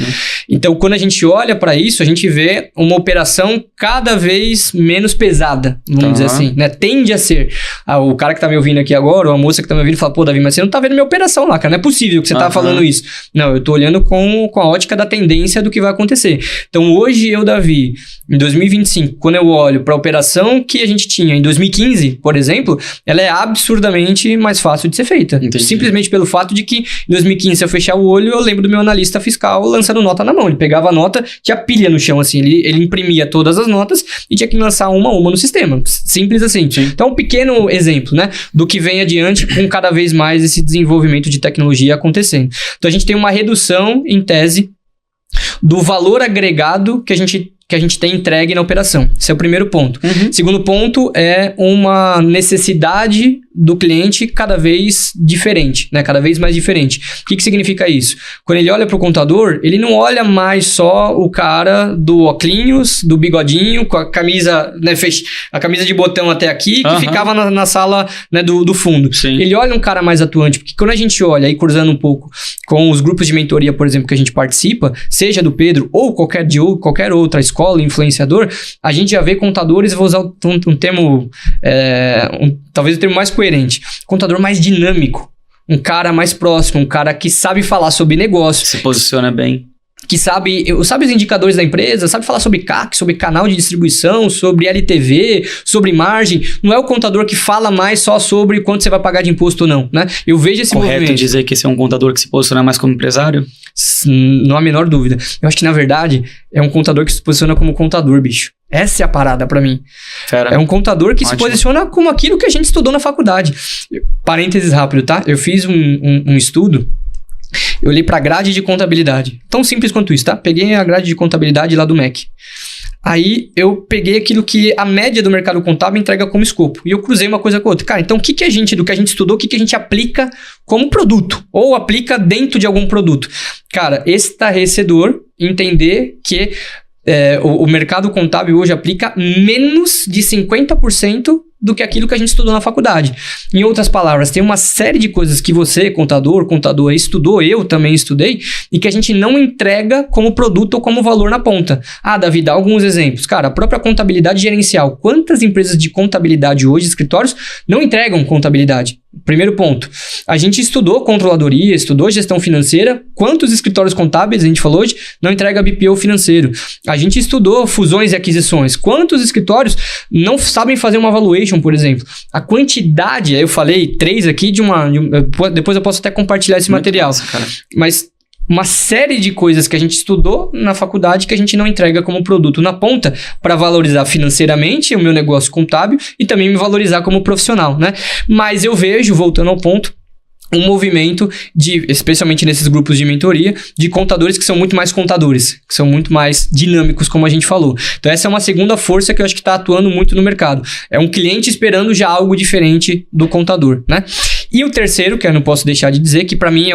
Então, quando a gente olha para isso, a gente vê uma operação cada vez menos pesada, vamos dizer assim, né? Tende a ser. O cara que tá me ouvindo aqui agora, ou a moça que tá me ouvindo, fala, pô, Davi, mas você não tá vendo minha operação lá, cara. Não é possível que você tá falando isso. Não, eu tô olhando com a ótica da tendência do que vai acontecer. Então, hoje eu, Davi, em 2025, quando eu olho para a operação que a gente tinha em 2015, por exemplo, ela é absurdamente mais fácil de ser feita. Entendi. Simplesmente pelo fato de que em 2015, se eu fechar o olho, eu lembro do meu analista fiscal lançando nota na mão. Ele pegava a nota, tinha pilha no chão, assim, ele imprimia todas as notas e tinha que lançar uma a uma no sistema. Simples assim. Sim. Então, um pequeno exemplo, né, do que vem adiante com cada vez mais esse desenvolvimento de tecnologia acontecendo. Então, a gente tem uma redução, em tese, do valor agregado que a gente tem entregue na operação. Esse é o primeiro ponto. Segundo ponto é uma necessidade do cliente cada vez diferente, né? Cada vez mais diferente. O que significa isso? Quando ele olha para o contador, ele não olha mais só o cara do óculos, do bigodinho, com a camisa, né, a camisa de botão até aqui, que ficava na sala, né, do fundo. Sim. Ele olha um cara mais atuante, porque quando a gente olha, aí cruzando um pouco com os grupos de mentoria, por exemplo, que a gente participa, seja do Pedro ou qualquer outra escola, influenciador, a gente já vê contadores, vou usar um termo, talvez o termo mais coerente, contador mais dinâmico, um cara mais próximo, um cara que sabe falar sobre negócio. Se posiciona bem. Que sabe os indicadores da empresa, sabe falar sobre CAC, sobre canal de distribuição, sobre LTV, sobre margem. Não é o contador que fala mais só sobre quanto você vai pagar de imposto ou não, né? Eu vejo esse movimento. Correto dizer que esse é um contador que se posiciona mais como empresário? Não há a menor dúvida. Eu acho que, na verdade, é um contador que se posiciona como contador, bicho. Essa é a parada pra mim. É um contador que se posiciona como aquilo que a gente estudou na faculdade. Parênteses rápido, tá? Eu fiz um estudo Eu olhei para a grade de contabilidade. Tão simples quanto isso, tá? Peguei a grade de contabilidade lá do MEC. Aí eu peguei aquilo que a média do mercado contábil entrega como escopo. E eu cruzei uma coisa com a outra. Cara, então do que a gente estudou, o que a gente aplica como produto? Ou aplica dentro de algum produto? Cara, estarrecedor entender que o mercado contábil hoje aplica menos de 50% do que aquilo que a gente estudou na faculdade. Em outras palavras, tem uma série de coisas que você, contador estudou, eu também estudei, e que a gente não entrega como produto ou como valor na ponta. Davi, dá alguns exemplos. Cara, a própria contabilidade gerencial. Quantas empresas de contabilidade hoje, escritórios, não entregam contabilidade? Primeiro ponto. A gente estudou controladoria, estudou gestão financeira. Quantos escritórios contábeis, a gente falou hoje, não entrega BPO financeiro? A gente estudou fusões e aquisições. Quantos escritórios não sabem fazer uma valuation, por exemplo? A quantidade, eu falei 3 aqui depois eu posso até compartilhar esse material. Massa, cara. Mas uma série de coisas que a gente estudou na faculdade que a gente não entrega como produto na ponta para valorizar financeiramente o meu negócio contábil e também me valorizar como profissional, né? Mas eu vejo, voltando ao ponto, um movimento especialmente nesses grupos de mentoria, de contadores que são muito mais contadores, que são muito mais dinâmicos, como a gente falou. Então essa é uma segunda força que eu acho que está atuando muito no mercado. É um cliente esperando já algo diferente do contador, né? E o terceiro, que eu não posso deixar de dizer, que para mim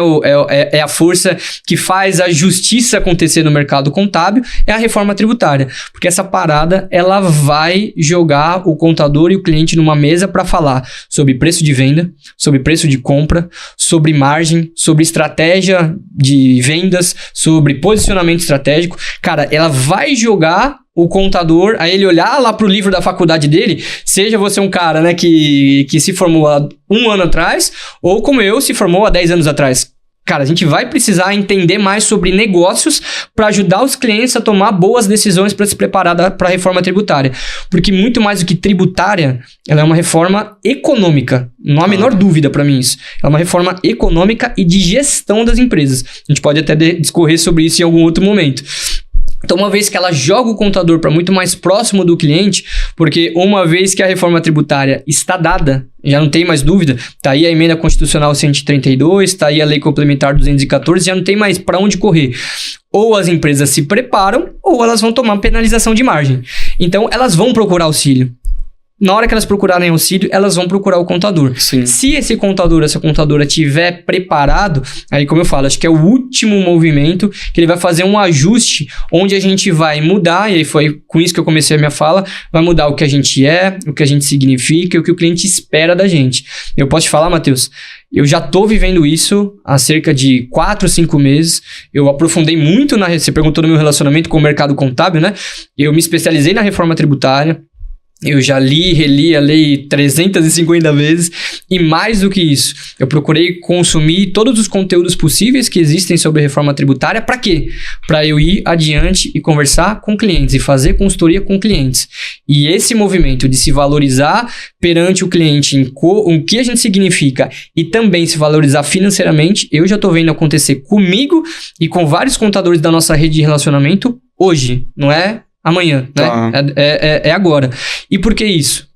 é a força que faz a justiça acontecer no mercado contábil, é a reforma tributária. Porque essa parada, ela vai jogar o contador e o cliente numa mesa para falar sobre preço de venda, sobre preço de compra, sobre margem, sobre estratégia de vendas, sobre posicionamento estratégico. Cara, ela vai jogar o contador, a ele olhar lá pro livro da faculdade dele, seja você um cara, né, que se formou há 1 ano atrás, ou como eu, se formou há 10 anos atrás. Cara, a gente vai precisar entender mais sobre negócios para ajudar os clientes a tomar boas decisões para se preparar para a reforma tributária. Porque muito mais do que tributária, ela é uma reforma econômica. Não há a menor dúvida para mim isso. É uma reforma econômica e de gestão das empresas. A gente pode até discorrer sobre isso em algum outro momento. Então, uma vez que ela joga o contador para muito mais próximo do cliente, porque uma vez que a reforma tributária está dada, já não tem mais dúvida, tá aí a emenda constitucional 132, tá aí a lei complementar 214, já não tem mais para onde correr. Ou as empresas se preparam, ou elas vão tomar penalização de margem. Então, elas vão procurar auxílio. Na hora que elas procurarem auxílio, elas vão procurar o contador. Sim. Se esse contador, essa contadora estiver preparado, aí como eu falo, acho que é o último movimento que ele vai fazer um ajuste onde a gente vai mudar, e aí foi com isso que eu comecei a minha fala, vai mudar o que a gente é, o que a gente significa e o que o cliente espera da gente. Eu posso te falar, Matheus, eu já tô vivendo isso há cerca de 4, 5 meses. Eu aprofundei muito você perguntou no meu relacionamento com o mercado contábil, né? Eu me especializei na reforma tributária. Eu já reli a lei 350 vezes e mais do que isso, eu procurei consumir todos os conteúdos possíveis que existem sobre reforma tributária. Para quê? Para eu ir adiante e conversar com clientes e fazer consultoria com clientes. E esse movimento de se valorizar perante o cliente em o que a gente significa e também se valorizar financeiramente, eu já estou vendo acontecer comigo e com vários contadores da nossa rede de relacionamento hoje, não é amanhã, né? É agora. E por que isso?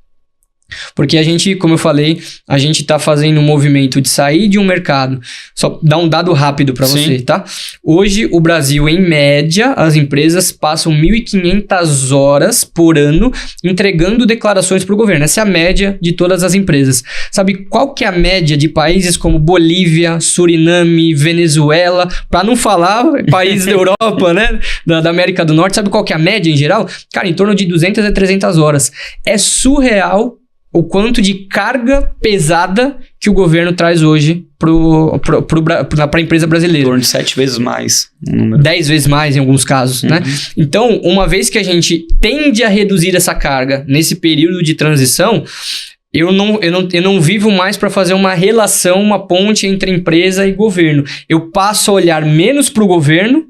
Porque a gente, como eu falei, a gente tá fazendo um movimento de sair de um mercado. Só dar um dado rápido para você, tá? Hoje, o Brasil, em média, as empresas passam 1.500 horas por ano entregando declarações para o governo. Essa é a média de todas as empresas. Sabe qual que é a média de países como Bolívia, Suriname, Venezuela, para não falar países da Europa, né? Da América do Norte. Sabe qual que é a média em geral? Cara, em torno de 200 a 300 horas. É surreal o quanto de carga pesada que o governo traz hoje para a empresa brasileira. Em torno de 7 vezes mais. 10 vezes mais em alguns casos, né? Então, uma vez que a gente tende a reduzir essa carga nesse período de transição, eu não vivo mais para fazer uma relação, uma ponte entre empresa e governo. Eu passo a olhar menos para o governo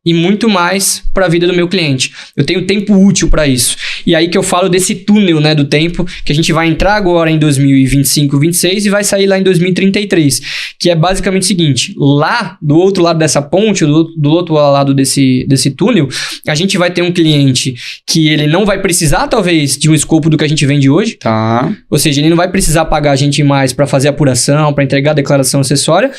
e muito mais para a vida do meu cliente. Eu tenho tempo útil para isso. E aí que eu falo desse túnel, né, do tempo, que a gente vai entrar agora em 2025, 2026 e vai sair lá em 2033. Que é basicamente o seguinte, lá do outro lado dessa ponte, do outro lado desse túnel, a gente vai ter um cliente que ele não vai precisar, talvez, de um escopo do que a gente vende hoje. Tá. Ou seja, ele não vai precisar pagar a gente mais para fazer apuração, para entregar a declaração acessória.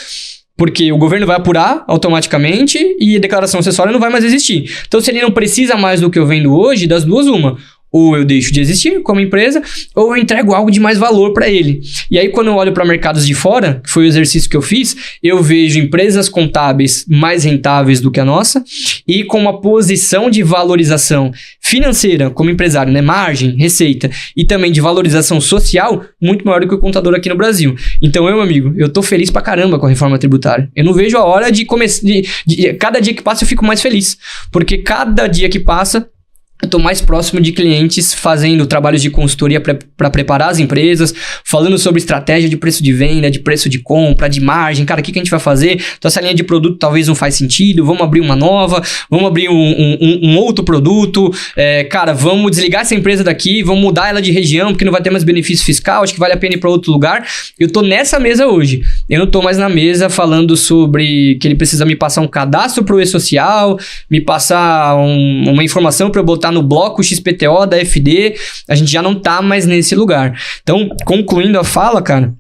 Porque o governo vai apurar automaticamente e a declaração acessória não vai mais existir. Então, se ele não precisa mais do que eu vendo hoje, das duas, uma. Ou eu deixo de existir como empresa, ou eu entrego algo de mais valor para ele. E aí, quando eu olho para mercados de fora, que foi o exercício que eu fiz, eu vejo empresas contábeis mais rentáveis do que a nossa e com uma posição de valorização financeira como empresário, né? Margem, receita e também de valorização social muito maior do que o contador aqui no Brasil. Então, meu amigo, eu tô feliz pra caramba com a reforma tributária. Eu não vejo a hora de começar... Cada dia que passa eu fico mais feliz. Porque cada dia que passa... eu estou mais próximo de clientes fazendo trabalhos de consultoria para preparar as empresas, falando sobre estratégia de preço de venda, de preço de compra, de margem. Cara, o que a gente vai fazer? Então, essa linha de produto talvez não faz sentido. Vamos abrir uma nova, vamos abrir um outro produto. Cara, vamos desligar essa empresa daqui, vamos mudar ela de região, porque não vai ter mais benefício fiscal. Acho que vale a pena ir para outro lugar. Eu estou nessa mesa hoje. Eu não estou mais na mesa falando sobre que ele precisa me passar um cadastro para o E-Social, me passar uma informação para eu botar no bloco XPTO da FD, a gente já não tá mais nesse lugar. Então, concluindo a fala, cara,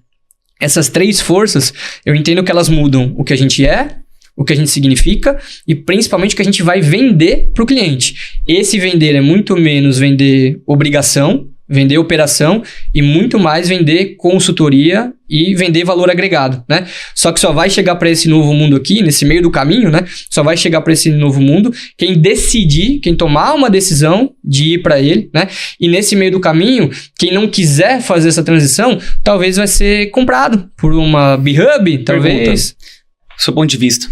essas 3 forças, eu entendo que elas mudam o que a gente é, o que a gente significa e principalmente o que a gente vai vender para o cliente. Esse vender é muito menos vender obrigação, vender operação e muito mais vender consultoria e vender valor agregado, né? Só que só vai chegar para esse novo mundo aqui, nesse meio do caminho, né? Só vai chegar para esse novo mundo quem decidir, quem tomar uma decisão de ir para ele, né? E nesse meio do caminho, quem não quiser fazer essa transição, talvez vai ser comprado por uma B-Hub, talvez. Do seu ponto de vista,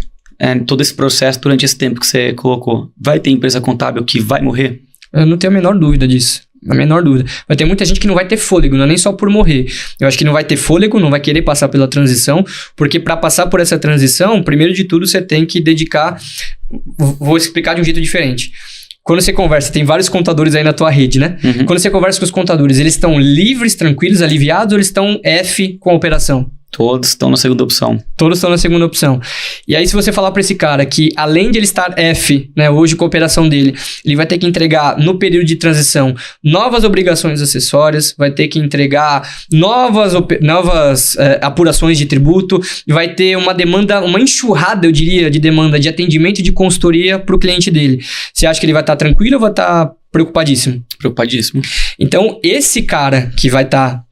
todo esse processo, durante esse tempo que você colocou, vai ter empresa contábil que vai morrer? Eu não tenho a menor dúvida disso. A menor dúvida. Vai ter muita gente que não vai ter fôlego, não é nem só por morrer. Eu acho que não vai ter fôlego, não vai querer passar pela transição, porque para passar por essa transição, primeiro de tudo, você tem que dedicar... Vou explicar de um jeito diferente. Quando você conversa, tem vários contadores aí na tua rede, né? Uhum. Quando você conversa com os contadores, eles estão livres, tranquilos, aliviados, ou eles estão F com a operação? Todos estão na segunda opção. Todos estão na segunda opção. E aí, se você falar para esse cara que, além de ele estar F, né, hoje com a operação dele, ele vai ter que entregar, no período de transição, novas obrigações acessórias, vai ter que entregar novas apurações de tributo, vai ter uma demanda, uma enxurrada, eu diria, de demanda de atendimento e de consultoria para o cliente dele. Você acha que ele vai estar tranquilo ou vai estar preocupadíssimo? Preocupadíssimo. Então, esse cara que vai estar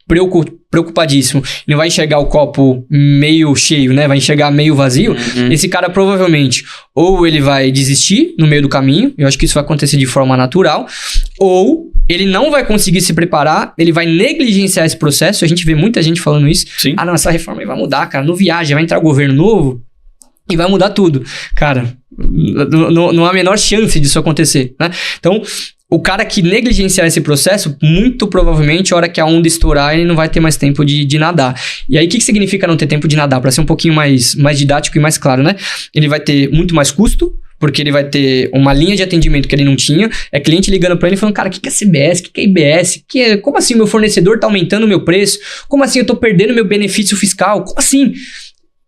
preocupadíssimo, não vai enxergar o copo meio cheio, né? Vai enxergar meio vazio. Uhum. Esse cara provavelmente ou ele vai desistir no meio do caminho, eu acho que isso vai acontecer de forma natural, ou ele não vai conseguir se preparar, ele vai negligenciar esse processo. A gente vê muita gente falando isso. Sim. Ah, não, essa reforma aí vai mudar, cara. Não viaja, vai entrar governo novo e vai mudar tudo. Cara, não há a menor chance disso acontecer, né? Então, o cara que negligenciar esse processo, muito provavelmente, a hora que a onda estourar, ele não vai ter mais tempo de nadar. E aí, o que significa não ter tempo de nadar? Para ser um pouquinho mais didático e mais claro, né? Ele vai ter muito mais custo, porque ele vai ter uma linha de atendimento que ele não tinha. É cliente ligando para ele falando, cara, o que é CBS? O que é IBS? Como assim meu fornecedor tá aumentando o meu preço? Como assim eu tô perdendo meu benefício fiscal? Como assim?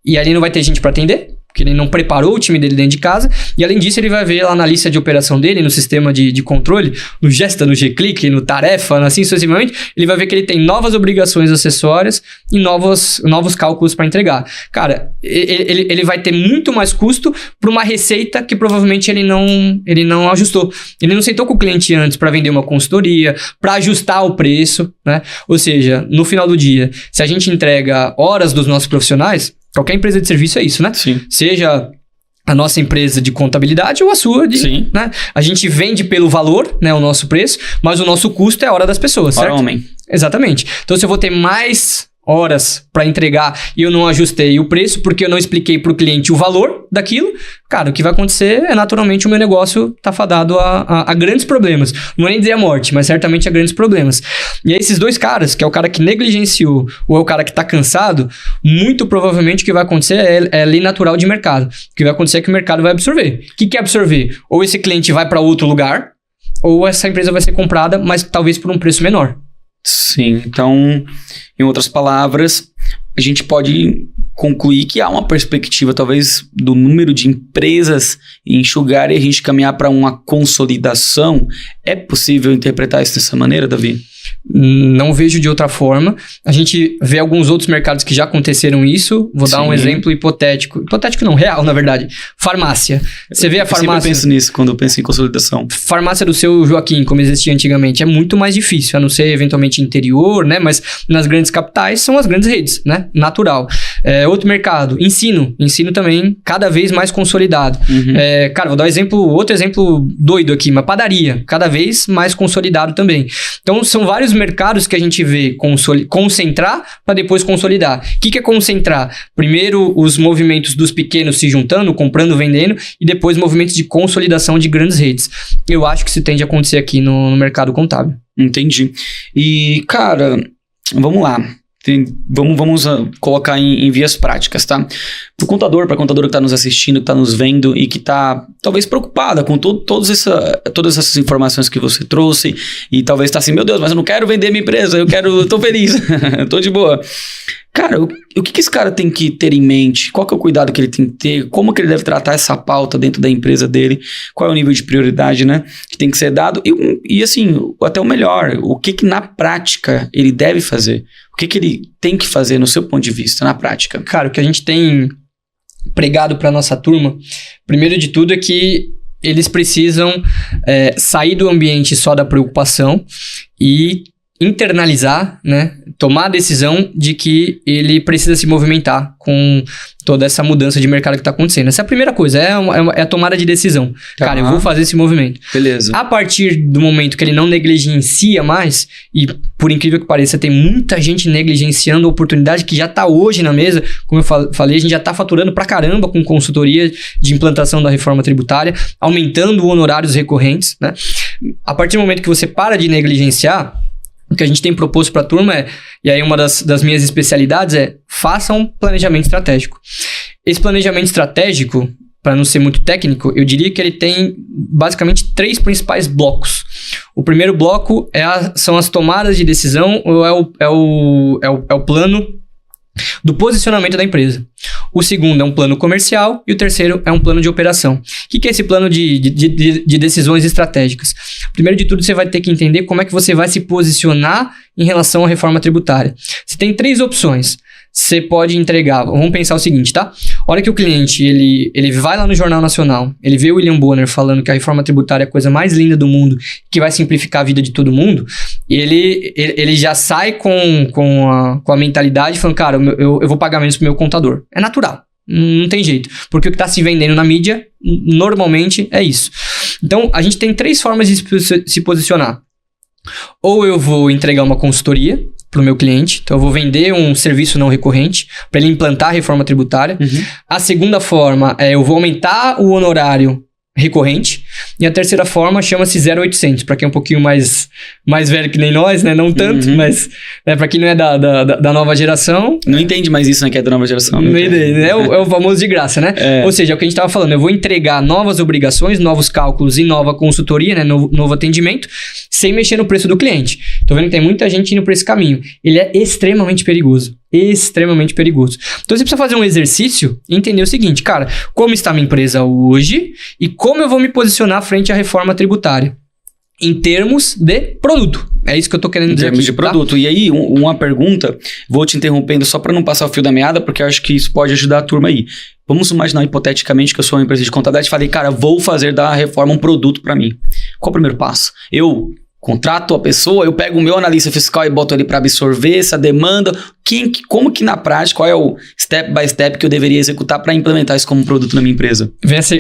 E aí, ele não vai ter gente para atender, porque ele não preparou o time dele dentro de casa, e além disso ele vai ver lá na lista de operação dele, no sistema de controle, no Gesta, no G-Click, no Tarefa, assim sucessivamente, ele vai ver que ele tem novas obrigações acessórias e novos cálculos para entregar. Cara, ele vai ter muito mais custo para uma receita que provavelmente ele não ajustou. Ele não sentou com o cliente antes para vender uma consultoria, para ajustar o preço, né? Ou seja, no final do dia, se a gente entrega horas dos nossos profissionais, qualquer empresa de serviço é isso, né? Sim. Seja a nossa empresa de contabilidade ou a sua. Sim. Né? A gente vende pelo valor, né, o nosso preço, mas o nosso custo é a hora das pessoas, certo? Hora homem. Exatamente. Então, se eu vou ter mais horas para entregar e eu não ajustei o preço porque eu não expliquei para o cliente o valor daquilo, cara, o que vai acontecer é naturalmente o meu negócio tá fadado a grandes problemas. Não vou nem dizer a morte, mas certamente a grandes problemas. E aí esses dois caras, que é o cara que negligenciou ou é o cara que tá cansado, muito provavelmente o que vai acontecer é lei natural de mercado. O que vai acontecer é que o mercado vai absorver. O que é absorver? Ou esse cliente vai para outro lugar, ou essa empresa vai ser comprada, mas talvez por um preço menor. Sim, então, em outras palavras, a gente pode concluir que há uma perspectiva, talvez, do número de empresas enxugar e a gente caminhar para uma consolidação. É possível interpretar isso dessa maneira, Davi? Não vejo de outra forma. A gente vê alguns outros mercados que já aconteceram isso. Vou dar um exemplo hipotético. Hipotético não, real, na verdade. Farmácia. Você vê a farmácia... Eu sempre penso nisso quando eu penso em consolidação. Farmácia do seu Joaquim, como existia antigamente, é muito mais difícil, a não ser eventualmente interior, né? Mas nas grandes capitais são as grandes redes, né? Natural. Outro mercado, ensino. Ensino também cada vez mais consolidado. Cara, vou dar outro exemplo doido aqui, uma padaria. Cada vez mais consolidado também. Então, são vários mercados que a gente vê concentrar para depois consolidar. O que é concentrar? Primeiro, os movimentos dos pequenos se juntando, comprando, vendendo, e depois movimentos de consolidação de grandes redes. Eu acho que isso tende a acontecer aqui no mercado contábil. Entendi. E, cara, vamos lá. Vamos colocar em vias práticas, tá? Pro contador, pra contadora que tá nos assistindo, que tá nos vendo e que tá talvez preocupada com todas essas informações que você trouxe e talvez tá assim, meu Deus, mas eu não quero vender minha empresa, eu tô feliz, tô de boa. Cara, o que esse cara tem que ter em mente? Qual que é o cuidado que ele tem que ter? Como que ele deve tratar essa pauta dentro da empresa dele? Qual é o nível de prioridade, né? Que tem que ser dado? E assim, até o melhor, o que na prática ele deve fazer? O que ele tem que fazer no seu ponto de vista, na prática? Cara, o que a gente tem pregado para nossa turma, primeiro de tudo é que eles precisam sair do ambiente só da preocupação e internalizar, né? Tomar a decisão de que ele precisa se movimentar com toda essa mudança de mercado que está acontecendo. Essa é a primeira coisa, é a tomada de decisão. Tá. Cara, eu vou fazer esse movimento. Beleza. A partir do momento que ele não negligencia mais, e por incrível que pareça, tem muita gente negligenciando a oportunidade que já está hoje na mesa. Como eu falei, a gente já está faturando pra caramba com consultoria de implantação da reforma tributária, aumentando honorários recorrentes, né? A partir do momento que você para de negligenciar, o que a gente tem proposto para a turma e aí uma das minhas especialidades faça um planejamento estratégico. Esse planejamento estratégico, para não ser muito técnico, eu diria que ele tem basicamente 3 principais blocos. O primeiro bloco são as tomadas de decisão, ou é o plano do posicionamento da empresa. O segundo é um plano comercial e o terceiro é um plano de operação. O que é esse plano de decisões estratégicas? Primeiro de tudo, você vai ter que entender como é que você vai se posicionar em relação à reforma tributária. Você tem 3 opções. Você pode entregar, vamos pensar o seguinte, tá? A hora que o cliente, ele vai lá no Jornal Nacional, ele vê o William Bonner falando que a reforma tributária é a coisa mais linda do mundo, que vai simplificar a vida de todo mundo, ele já sai com a mentalidade falando, cara, eu vou pagar menos pro meu contador. É natural, não tem jeito, porque o que está se vendendo na mídia, normalmente, é isso. Então, a gente tem 3 formas de se posicionar. Ou eu vou entregar uma consultoria para o meu cliente, então eu vou vender um serviço não recorrente para ele implantar a reforma tributária. A segunda forma eu vou aumentar o honorário recorrente. E a terceira forma chama-se 0800, para quem é um pouquinho mais velho que nem nós, né? Não tanto, mas para quem não é da nova geração... Não entende mais isso, né? Que é da nova geração. Não entende, né? É o famoso de graça, né? Ou seja, é o que a gente estava falando. Eu vou entregar novas obrigações, novos cálculos e nova consultoria, né? Novo atendimento, sem mexer no preço do cliente. Tô vendo que tem muita gente indo por esse caminho. Ele é extremamente perigoso. Extremamente perigoso. Então, você precisa fazer um exercício e entender o seguinte, cara, como está minha empresa hoje e como eu vou me posicionar frente à reforma tributária em termos de produto. É isso que eu tô querendo dizer aqui. Em termos de produto. Tá? E aí, uma pergunta, vou te interrompendo só para não passar o fio da meada, porque eu acho que isso pode ajudar a turma aí. Vamos imaginar hipoteticamente que eu sou uma empresa de contabilidade e falei, cara, vou fazer da reforma um produto para mim. Qual o primeiro passo? Eu contrato a pessoa, eu pego o meu analista fiscal e boto ele para absorver essa demanda. Como que na prática, qual é o step by step que eu deveria executar para implementar isso como produto na minha empresa?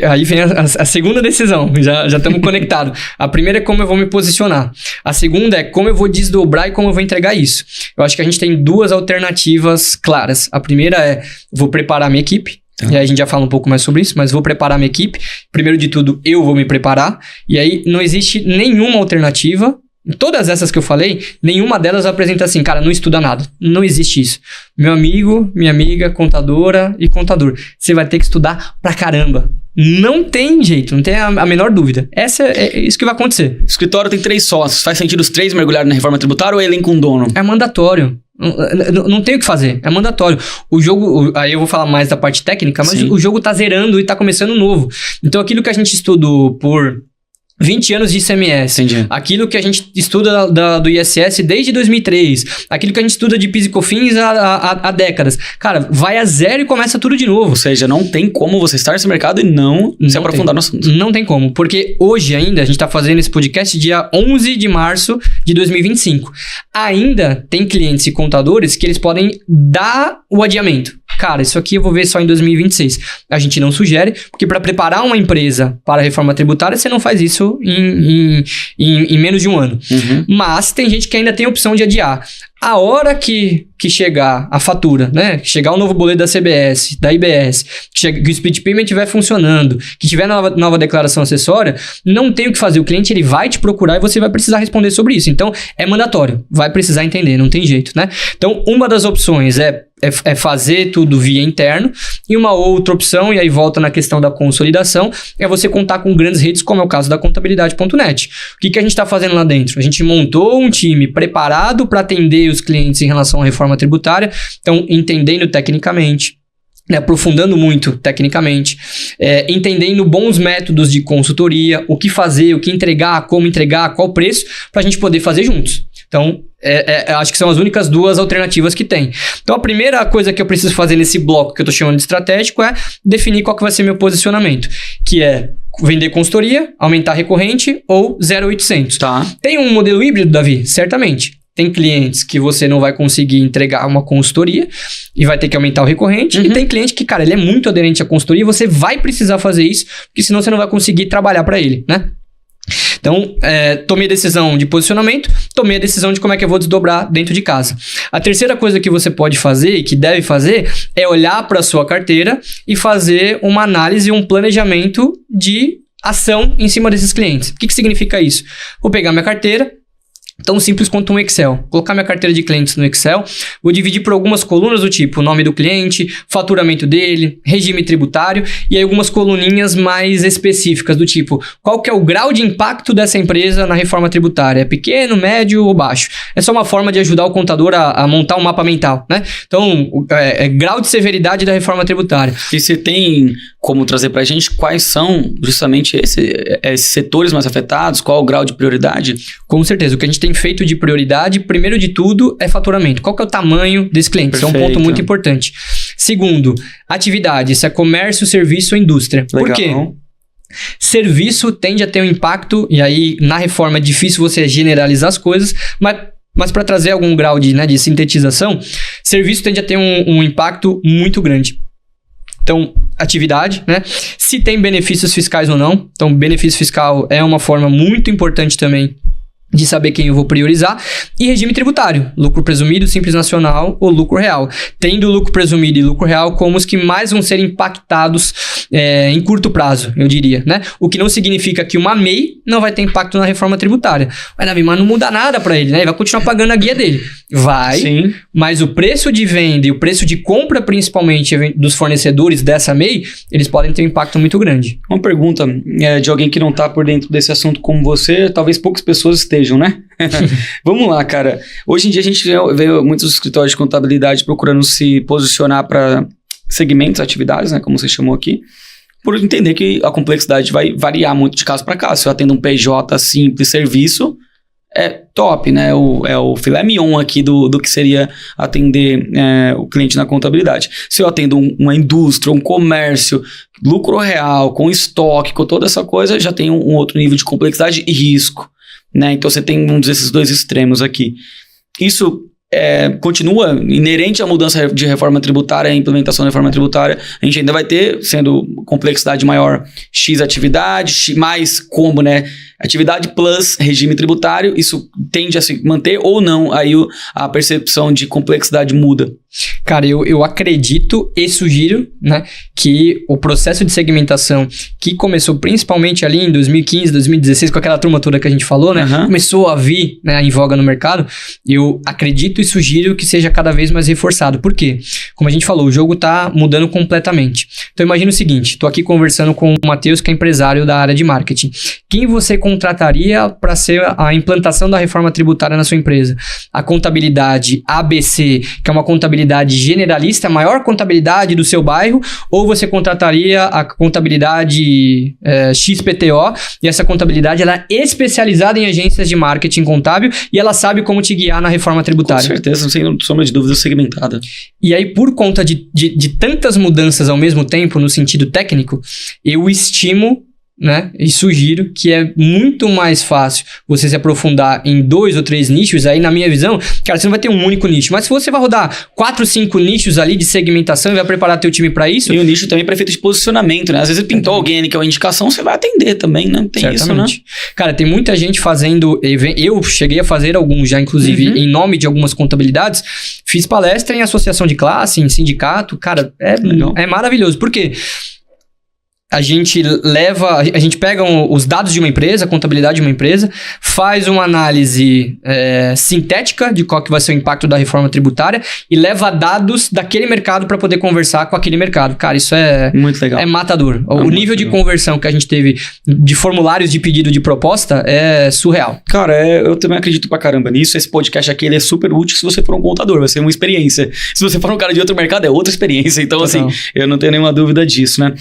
Aí vem a segunda decisão, já estamos conectados. A primeira é como eu vou me posicionar. A segunda é como eu vou desdobrar e como eu vou entregar isso. Eu acho que a gente tem 2 alternativas claras. A primeira é, vou preparar minha equipe. E aí a gente já fala um pouco mais sobre isso, mas vou preparar minha equipe. Primeiro de tudo, eu vou me preparar. E aí não existe nenhuma alternativa. Em todas essas que eu falei, nenhuma delas apresenta assim, cara, não estuda nada. Não existe isso. Meu amigo, minha amiga, contadora e contador. Você vai ter que estudar pra caramba. Não tem jeito, não tem a menor dúvida. É isso que vai acontecer. O escritório tem 3 sócios. Faz sentido os 3 mergulharem na reforma tributária ou é elenco um dono? É mandatório. Não tem o que fazer, é mandatório. O jogo, aí eu vou falar mais da parte técnica, mas o jogo tá zerando e tá começando novo. Então aquilo que a gente estudou por 20 anos de ICMS. Entendi. Aquilo que a gente estuda do ISS desde 2003. Aquilo que a gente estuda de PIS e COFINS há décadas. Cara, vai a zero e começa tudo de novo. Ou seja, não tem como você estar nesse mercado e não se aprofundar no assunto. Não tem como. Porque hoje ainda, a gente tá fazendo esse podcast dia 11 de março de 2025. Ainda tem clientes e contadores que eles podem dar o adiamento. Cara, isso aqui eu vou ver só em 2026. A gente não sugere, porque para preparar uma empresa para a reforma tributária, você não faz isso em menos de um ano. Uhum. Mas tem gente que ainda tem a opção de adiar. A hora que chegar a fatura, né? Que chegar o novo boleto da CBS, da IBS, que o Speed Payment estiver funcionando, que tiver nova declaração acessória, não tem o que fazer. O cliente ele vai te procurar e você vai precisar responder sobre isso. Então, é mandatório. Vai precisar entender, não tem jeito, né? Então, uma das opções é fazer tudo via interno. E uma outra opção, e aí volta na questão da consolidação, é você contar com grandes redes, como é o caso da Contabilidade.net. O que a gente está fazendo lá dentro? A gente montou um time preparado para atender os clientes em relação à reforma tributária, então entendendo tecnicamente, né, aprofundando muito tecnicamente, entendendo bons métodos de consultoria, o que fazer, o que entregar, como entregar, qual preço, para a gente poder fazer juntos. Então, acho que são as únicas duas alternativas que tem. Então, a primeira coisa que eu preciso fazer nesse bloco que eu estou chamando de estratégico é definir qual que vai ser meu posicionamento, que é vender consultoria, aumentar recorrente ou 0,800. Tá. Tem um modelo híbrido, Davi? Certamente. Tem clientes que você não vai conseguir entregar uma consultoria e vai ter que aumentar o recorrente. Uhum. E tem cliente que, cara, ele é muito aderente à consultoria e você vai precisar fazer isso, porque senão você não vai conseguir trabalhar para ele, né? Então, tomei a decisão de posicionamento, tomei a decisão de como é que eu vou desdobrar dentro de casa. A terceira coisa que você pode fazer e que deve fazer é olhar para a sua carteira e fazer uma análise, um planejamento de ação em cima desses clientes. O que significa isso? Vou pegar minha carteira, tão simples quanto um Excel. Colocar minha carteira de clientes no Excel, vou dividir por algumas colunas do tipo nome do cliente, faturamento dele, regime tributário e aí algumas coluninhas mais específicas do tipo qual que é o grau de impacto dessa empresa na reforma tributária, é pequeno, médio ou baixo. É só uma forma de ajudar o contador a montar um mapa mental, né? Então, grau de severidade da reforma tributária. E você tem como trazer pra gente quais são justamente esses setores mais afetados, qual o grau de prioridade? Com certeza, o que a gente tem feito de prioridade, primeiro de tudo, é faturamento. Qual que é o tamanho desse cliente? Perfeito. Isso é um ponto muito importante. Segundo, atividade. Isso é comércio, serviço ou indústria. Legal. Por quê? Serviço tende a ter um impacto, e aí na reforma é difícil você generalizar as coisas, mas para trazer algum grau de sintetização, serviço tende a ter um impacto muito grande. Então, atividade, né? Se tem benefícios fiscais ou não. Então, benefício fiscal é uma forma muito importante também de saber quem eu vou priorizar. E regime tributário, lucro presumido, simples nacional ou lucro real. Tendo lucro presumido e lucro real como os que mais vão ser impactados em curto prazo, eu diria, né? O que não significa que uma MEI não vai ter impacto na reforma tributária. Mas não muda nada para ele, né? Ele vai continuar pagando a guia dele. Vai, sim, mas o preço de venda e o preço de compra, principalmente dos fornecedores dessa MEI, eles podem ter um impacto muito grande. Uma pergunta de alguém que não está por dentro desse assunto como você, talvez poucas pessoas estejam, né? Vamos lá, cara. Hoje em dia a gente vê muitos escritórios de contabilidade procurando se posicionar para segmentos, atividades, né? Como você chamou aqui, por entender que a complexidade vai variar muito de caso para caso. Se eu atendo um PJ simples, serviço, é top, né? É o filé mignon aqui do que seria atender o cliente na contabilidade. Se eu atendo uma indústria, um comércio, lucro real, com estoque, com toda essa coisa, já tem um outro nível de complexidade e risco, né? Então você tem um desses dois extremos aqui. Isso continua inerente à mudança de reforma tributária, a implementação da reforma tributária. A gente ainda vai ter, sendo complexidade maior, X atividade, mais combo, né? Atividade plus regime tributário, isso tende a se manter ou não? Aí a percepção de complexidade muda. Cara, eu acredito e sugiro, né, que o processo de segmentação que começou principalmente ali em 2015, 2016, com aquela turma toda que a gente falou, né, começou a vir, né, em voga no mercado, eu acredito e sugiro que seja cada vez mais reforçado. Por quê? Como a gente falou, o jogo tá mudando completamente. Então imagina o seguinte, tô aqui conversando com o Matheus, que é empresário da área de marketing. Quem você contrataria para ser a implantação da reforma tributária na sua empresa? A contabilidade ABC, que é uma contabilidade contabilidade generalista, a maior contabilidade do seu bairro, ou você contrataria a contabilidade XPTO, e essa contabilidade ela é especializada em agências de marketing contábil e ela sabe como te guiar na reforma tributária. Com certeza, sem sombra de dúvida, segmentada. E aí, por conta de tantas mudanças ao mesmo tempo, no sentido técnico, eu estimo, né, e sugiro que é muito mais fácil você se aprofundar em 2 ou 3 nichos. Aí, na minha visão, cara, você não vai ter um único nicho, mas se você vai rodar 4, 5 nichos ali de segmentação e vai preparar teu time para isso... E o nicho também é prefeito de posicionamento, né? Às vezes pintou alguém ali que é uma indicação, você vai atender também, né? Tem certamente. Isso, né? Cara, tem muita gente fazendo... Eu cheguei a fazer alguns já, inclusive, em nome de algumas contabilidades. Fiz palestra em associação de classe, em sindicato. Cara, é maravilhoso. Por quê? A gente pega os dados de uma empresa, a contabilidade de uma empresa, faz uma análise sintética de qual que vai ser o impacto da reforma tributária e leva dados daquele mercado para poder conversar com aquele mercado. Cara, isso é muito legal. É matador. O nível de conversão que a gente teve de formulários de pedido de proposta é surreal. Cara, eu também acredito pra caramba nisso. Esse podcast aqui ele é super útil se você for um contador, vai ser uma experiência. Se você for um cara de outro mercado, é outra experiência. Então, total. Assim, eu não tenho nenhuma dúvida disso, né?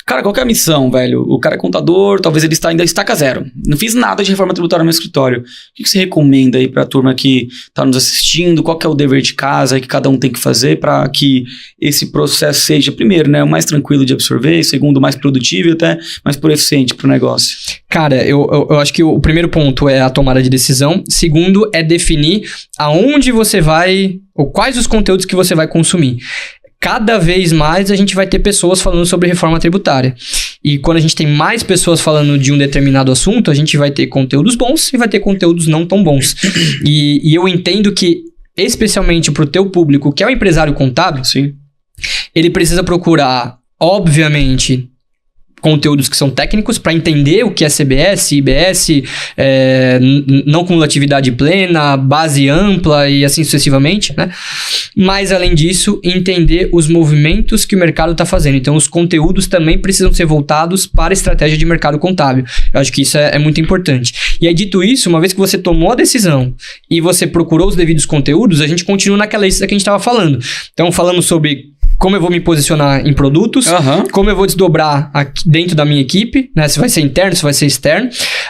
Cara, qual que é a missão, velho? O cara é contador, talvez ele ainda estaca zero. Não fiz nada de reforma tributária no meu escritório. O que você recomenda aí pra turma que tá nos assistindo? Qual que é o dever de casa que cada um tem que fazer para que esse processo seja, primeiro, né, o mais tranquilo de absorver, e segundo, mais produtivo e até mais eficiente pro negócio? Cara, eu acho que o primeiro ponto é a tomada de decisão. Segundo, é definir aonde você vai, ou quais os conteúdos que você vai consumir. Cada vez mais a gente vai ter pessoas falando sobre reforma tributária. E quando a gente tem mais pessoas falando de um determinado assunto, a gente vai ter conteúdos bons e vai ter conteúdos não tão bons. E eu entendo que, especialmente para o teu público, que é o empresário contábil, sim, ele precisa procurar, obviamente, conteúdos que são técnicos para entender o que é CBS, IBS, não cumulatividade plena, base ampla e assim sucessivamente, né? Mas, além disso, entender os movimentos que o mercado está fazendo. Então, os conteúdos também precisam ser voltados para a estratégia de mercado contábil. Eu acho que isso é muito importante. E aí, dito isso, uma vez que você tomou a decisão e você procurou os devidos conteúdos, a gente continua naquela lista que a gente estava falando. Então, falamos sobre como eu vou me posicionar em produtos, como eu vou desdobrar aqui dentro da minha equipe, né? Se vai ser interno, se vai ser externo.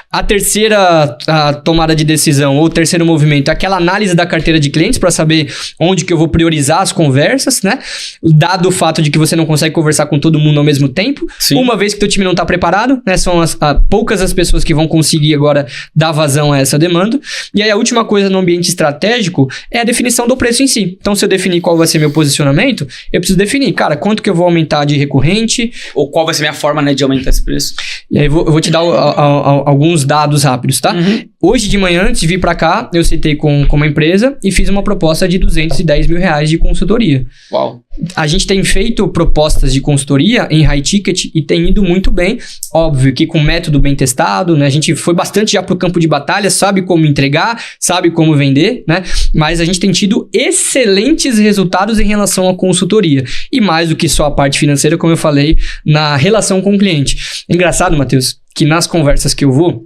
A terceira tomada de decisão, ou o terceiro movimento, é aquela análise da carteira de clientes para saber onde que eu vou priorizar as conversas, né? Dado o fato de que você não consegue conversar com todo mundo ao mesmo tempo. Sim. Uma vez que teu time não está preparado, né? São poucas as pessoas que vão conseguir agora dar vazão a essa demanda. E aí a última coisa no ambiente estratégico é a definição do preço em si. Então, se eu definir qual vai ser meu posicionamento, eu preciso definir, cara, quanto que eu vou aumentar de recorrente, ou qual vai ser minha forma, né, de aumentar esse preço. E aí eu vou te dar alguns dados rápidos, tá? Hoje de manhã, antes de vir pra cá, eu citei com uma empresa e fiz uma proposta de R$210 mil de consultoria. Uau! A gente tem feito propostas de consultoria em high ticket e tem ido muito bem. Óbvio que com método bem testado, né? A gente foi bastante já pro campo de batalha, sabe como entregar, sabe como vender, né? Mas a gente tem tido excelentes resultados em relação à consultoria. E mais do que só a parte financeira, como eu falei, na relação com o cliente. É engraçado, Matheus, que nas conversas que eu vou,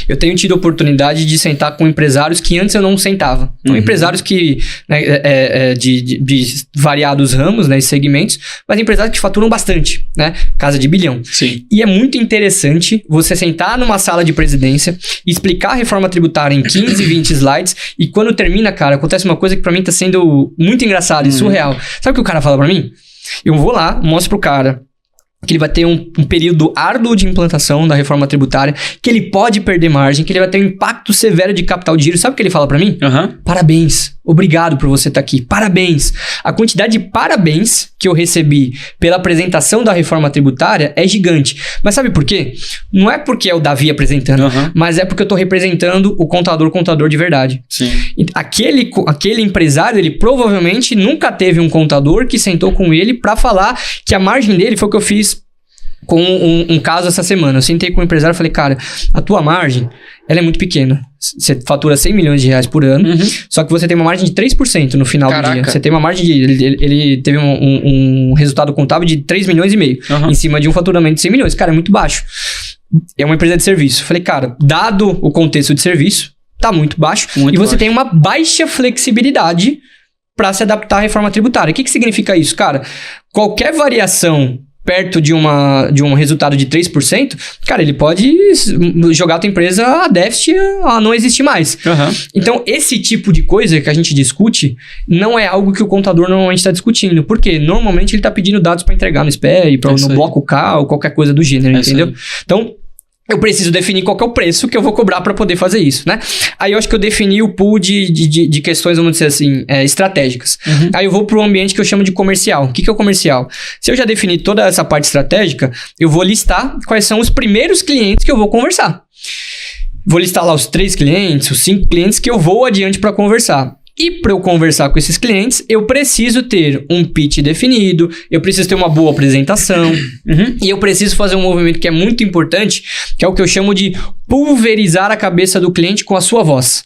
eu tenho tido a oportunidade de sentar com empresários que antes eu não sentava. Então, empresários que, né, de variados ramos, né, e segmentos, mas empresários que faturam bastante, né? Casa de bilhão. Sim. E é muito interessante você sentar numa sala de presidência e explicar a reforma tributária em 15, 20 slides, e quando termina, cara, acontece uma coisa que pra mim tá sendo muito engraçada e surreal. Sabe o que o cara fala pra mim? Eu vou lá, mostro pro cara que ele vai ter um período árduo de implantação da reforma tributária, que ele pode perder margem, que ele vai ter um impacto severo de capital de giro. Sabe o que ele fala pra mim? Parabéns, obrigado por você estar aqui, parabéns. A quantidade de parabéns que eu recebi pela apresentação da reforma tributária é gigante. Mas sabe por quê? Não é porque é o Davi apresentando, mas é porque eu tô representando o contador de verdade. Sim. Aquele empresário, ele provavelmente nunca teve um contador que sentou com ele pra falar que a margem dele foi o que eu fiz com um caso essa semana. Eu sentei com o empresário e falei, cara, a tua margem, ela é muito pequena. Você fatura 100 milhões de reais por ano, só que você tem uma margem de 3% no final do dia. Você tem uma margem de... Ele teve um resultado contábil de 3 milhões e meio, em cima de um faturamento de 100 milhões. Cara, é muito baixo. É uma empresa de serviço. Falei, cara, dado o contexto de serviço, tá muito baixo. Muito e você baixo. Tem uma baixa flexibilidade para se adaptar à reforma tributária. O que significa isso? Cara, qualquer variação perto de um resultado de 3%, cara, ele pode jogar a tua empresa a déficit, a não existir mais. Então, esse tipo de coisa que a gente discute não é algo que o contador normalmente está discutindo. Por quê? Normalmente ele está pedindo dados para entregar no SPE, no bloco K ou qualquer coisa do gênero, entendeu? Então, eu preciso definir qual que é o preço que eu vou cobrar para poder fazer isso, né? Aí eu acho que eu defini o pool de questões, vamos dizer assim, estratégicas. Aí eu vou para o ambiente que eu chamo de comercial. O que é o comercial? Se eu já defini toda essa parte estratégica, eu vou listar quais são os primeiros clientes que eu vou conversar. Vou listar lá os 3 clientes, os 5 clientes que eu vou adiante para conversar. E para eu conversar com esses clientes, eu preciso ter um pitch definido, eu preciso ter uma boa apresentação, e eu preciso fazer um movimento que é muito importante, que é o que eu chamo de pulverizar a cabeça do cliente com a sua voz.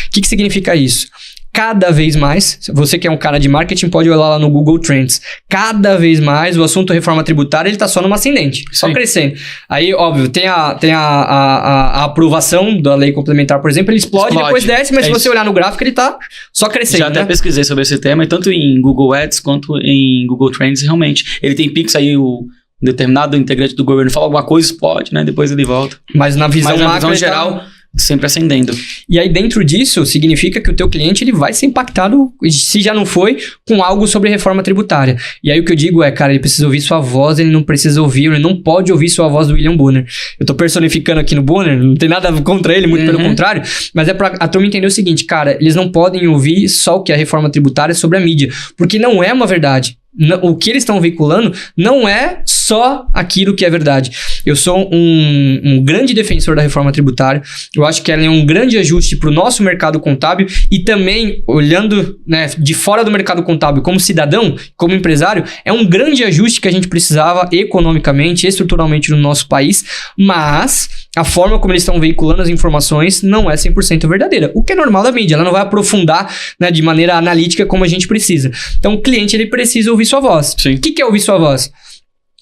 O que significa isso? Cada vez mais, você que é um cara de marketing pode olhar lá no Google Trends, cada vez mais o assunto reforma tributária ele tá só numa ascendente, só crescendo. Aí, óbvio, tem a aprovação da lei complementar, por exemplo, ele explode. Depois desce, mas se você olhar no gráfico ele tá só crescendo. Já até pesquisei sobre esse tema, tanto em Google Ads quanto em Google Trends, realmente. Ele tem pix aí, o determinado integrante do governo fala alguma coisa, explode, né? Depois ele volta. Mas na visão geral... sempre ascendendo. E aí dentro disso, significa que o teu cliente ele vai ser impactado, se já não foi, com algo sobre reforma tributária. E aí o que eu digo é, cara, ele precisa ouvir sua voz, ele não precisa ouvir, ele não pode ouvir sua voz do William Bonner. Eu tô personificando aqui no Bonner, não tem nada contra ele, muito pelo contrário, mas é pra a turma entender o seguinte, cara, eles não podem ouvir só o que é a reforma tributária sobre a mídia, porque não é uma verdade. O que eles estão veiculando não é só aquilo que é verdade. Eu sou um grande defensor da reforma tributária. Eu acho que ela é um grande ajuste para o nosso mercado contábil e também, olhando, né, de fora do mercado contábil como cidadão, como empresário, é um grande ajuste que a gente precisava economicamente, estruturalmente no nosso país, mas a forma como eles estão veiculando as informações não é 100% verdadeira. O que é normal da mídia, ela não vai aprofundar, né, de maneira analítica como a gente precisa. Então o cliente ele precisa ouvir sua voz. O que é ouvir sua voz?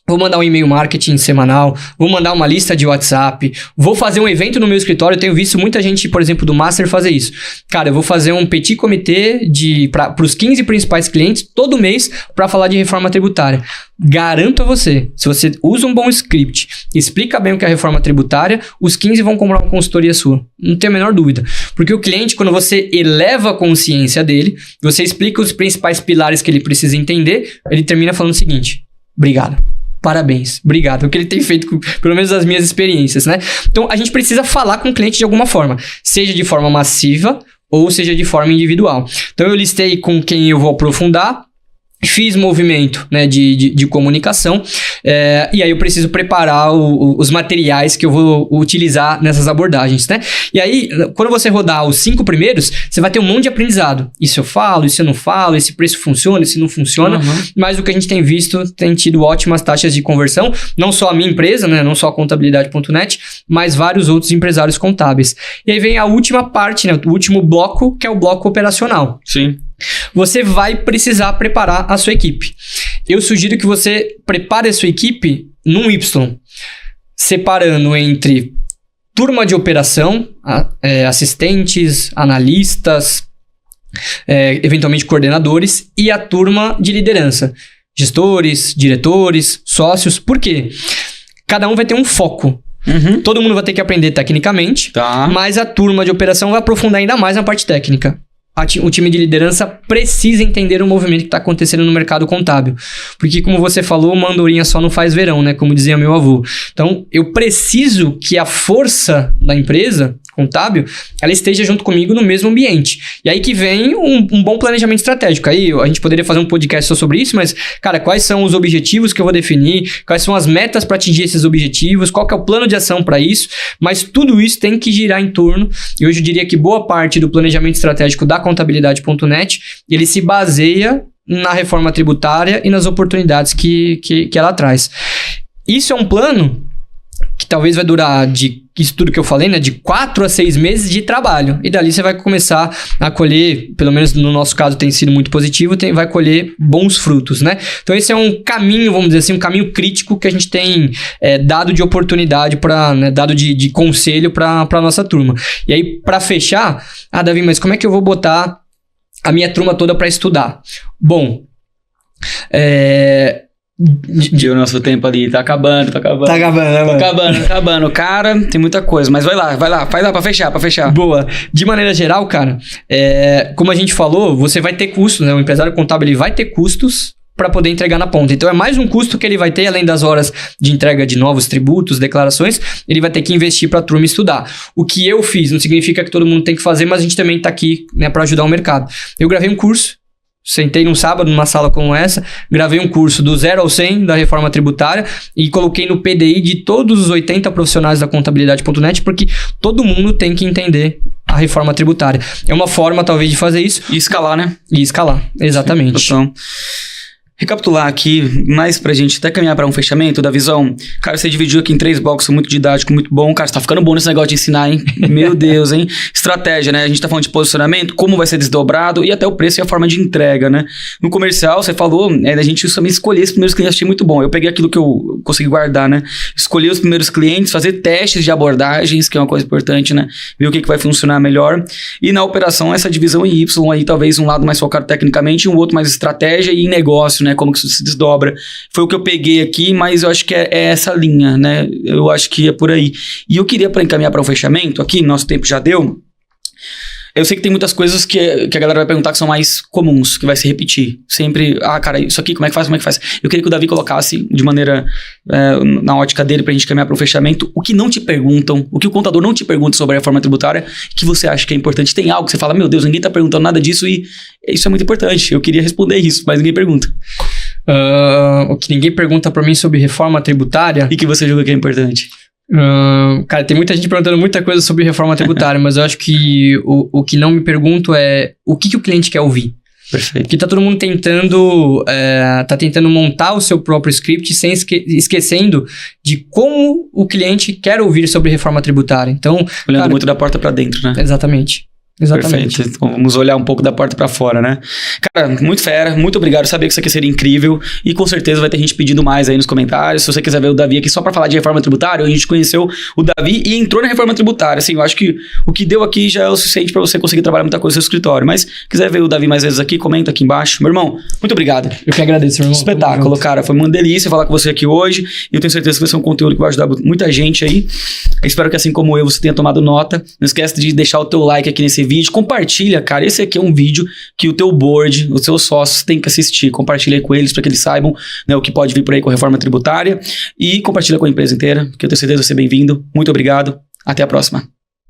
Vou mandar um e-mail marketing semanal, vou mandar uma lista de WhatsApp, vou fazer um evento no meu escritório. Eu tenho visto muita gente, por exemplo, do Master fazer isso. Cara, eu vou fazer um petit comitê para os 15 principais clientes todo mês para falar de reforma tributária. Garanto a você, se você usa um bom script, explica bem o que é a reforma tributária, os 15 vão comprar uma consultoria sua. Não tenho a menor dúvida. Porque o cliente, quando você eleva a consciência dele, você explica os principais pilares que ele precisa entender, ele termina falando o seguinte: obrigado. Parabéns, obrigado. É o que ele tem feito, pelo menos as minhas experiências, né? Então, a gente precisa falar com o cliente de alguma forma. Seja de forma massiva ou seja de forma individual. Então, eu listei com quem eu vou aprofundar. Fiz movimento, né, de comunicação, e aí eu preciso preparar os materiais que eu vou utilizar nessas abordagens, né? E aí, quando você rodar os 5 primeiros, você vai ter um monte de aprendizado. Isso eu falo, isso eu não falo, esse preço funciona, esse não funciona, mas o que a gente tem visto, tem tido ótimas taxas de conversão, não só a minha empresa, né, não só a Contabilidade.net, mas vários outros empresários contábeis. E aí vem a última parte, né, o último bloco, que é o bloco operacional. Sim. Você vai precisar preparar a sua equipe. Eu sugiro que você prepare a sua equipe num Y, separando entre turma de operação, assistentes, analistas, eventualmente coordenadores, e a turma de liderança, gestores, diretores, sócios. Por quê? Cada um vai ter um foco. Todo mundo vai ter que aprender tecnicamente, mas a turma de operação vai aprofundar ainda mais na parte técnica. O time de liderança precisa entender o movimento que está acontecendo no mercado contábil. Porque, como você falou, mandorinha só não faz verão, né? Como dizia meu avô. Então, eu preciso que a força da empresa contábil, ela esteja junto comigo no mesmo ambiente. E aí que vem um bom planejamento estratégico. Aí a gente poderia fazer um podcast só sobre isso, mas, cara, quais são os objetivos que eu vou definir? Quais são as metas para atingir esses objetivos? Qual que é o plano de ação para isso? Mas tudo isso tem que girar em torno, e hoje eu diria que boa parte do planejamento estratégico da Contabilidade.net, ele se baseia na reforma tributária e nas oportunidades que ela traz. Isso é um plano que talvez vai durar, isso tudo que eu falei, né, de 4 a 6 meses de trabalho. E dali você vai começar a colher, pelo menos no nosso caso tem sido muito positivo, vai colher bons frutos, né? Então esse é um caminho, vamos dizer assim, um caminho crítico que a gente tem dado de oportunidade, dado de conselho para a nossa turma. E aí, para fechar, Davi, mas como é que eu vou botar a minha turma toda para estudar. Bom, o nosso tempo ali tá acabando. Tá acabando, né, mano? Tá acabando. Cara, tem muita coisa, mas vai lá, faz lá pra fechar. Boa. De maneira geral, cara, como a gente falou, você vai ter custos, né? O empresário contábil, ele vai ter custos para poder entregar na ponta. Então, é mais um custo que ele vai ter, além das horas de entrega de novos tributos, declarações, ele vai ter que investir para a turma estudar. O que eu fiz não significa que todo mundo tem que fazer, mas a gente também tá aqui, né, para ajudar o mercado. Eu gravei um curso, sentei num sábado, numa sala como essa, gravei um curso do 0 ao 100 da reforma tributária e coloquei no PDI de todos os 80 profissionais da contabilidade.net, porque todo mundo tem que entender a reforma tributária. É uma forma, talvez, de fazer isso. E escalar, né? E escalar, exatamente. Então, recapitular aqui, mais pra gente até caminhar pra um fechamento da visão. Cara, você dividiu aqui em 3 blocos, muito didático, muito bom. Cara, você tá ficando bom nesse negócio de ensinar, hein? Meu Deus, hein? Estratégia, né? A gente tá falando de posicionamento, como vai ser desdobrado e até o preço e a forma de entrega, né? No comercial, você falou, da gente também escolher os primeiros clientes, achei muito bom. Eu peguei aquilo que eu consegui guardar, né? Escolher os primeiros clientes, fazer testes de abordagens, que é uma coisa importante, né? Ver o que vai funcionar melhor. E na operação, essa divisão em Y aí, talvez um lado mais focado tecnicamente e um outro mais estratégia e negócio, né? Como que isso se desdobra. Foi o que eu peguei aqui, mas eu acho que é essa linha, né? Eu acho que é por aí. E eu queria, para encaminhar para o fechamento, aqui, nosso tempo já deu. Eu sei que tem muitas coisas que a galera vai perguntar que são mais comuns, que vai se repetir. Sempre, cara, isso aqui, como é que faz? Eu queria que o Davi colocasse de maneira, na ótica dele, pra gente caminhar pro fechamento, o que não te perguntam, o que o contador não te pergunta sobre a reforma tributária, que você acha que é importante. Tem algo que você fala, meu Deus, ninguém tá perguntando nada disso e isso é muito importante. Eu queria responder isso, mas ninguém pergunta. O que ninguém pergunta pra mim sobre reforma tributária... E que você julga que é importante? Cara, tem muita gente perguntando muita coisa sobre reforma tributária, mas eu acho que o que não me pergunto é o que o cliente quer ouvir. Perfeito. Porque tá todo mundo tentando montar o seu próprio script sem esquecendo de como o cliente quer ouvir sobre reforma tributária. Então, olhando muito da porta para dentro, né? Exatamente. Perfeito. Então, vamos olhar um pouco da porta pra fora, né? Cara, muito fera, muito obrigado. Sabia que isso aqui seria incrível e com certeza vai ter gente pedindo mais aí nos comentários. Se você quiser ver o Davi aqui só pra falar de reforma tributária, a gente conheceu o Davi e entrou na reforma tributária. Assim, eu acho que o que deu aqui já é o suficiente pra você conseguir trabalhar muita coisa no seu escritório. Mas quiser ver o Davi mais vezes aqui, comenta aqui embaixo. Meu irmão, muito obrigado. Eu que agradeço, meu irmão. Espetáculo, cara. Foi uma delícia falar com você aqui hoje e eu tenho certeza que vai ser um conteúdo que vai ajudar muita gente aí. Eu espero que assim como eu, você tenha tomado nota. Não esquece de deixar o teu like aqui nesse vídeo. Compartilha, cara, esse aqui é um vídeo que o teu board, os seus sócios têm que assistir. Compartilha aí com eles para que eles saibam, né, o que pode vir por aí com a reforma tributária e compartilha com a empresa inteira, que eu tenho certeza que vai ser bem-vindo. Muito obrigado. Até a próxima.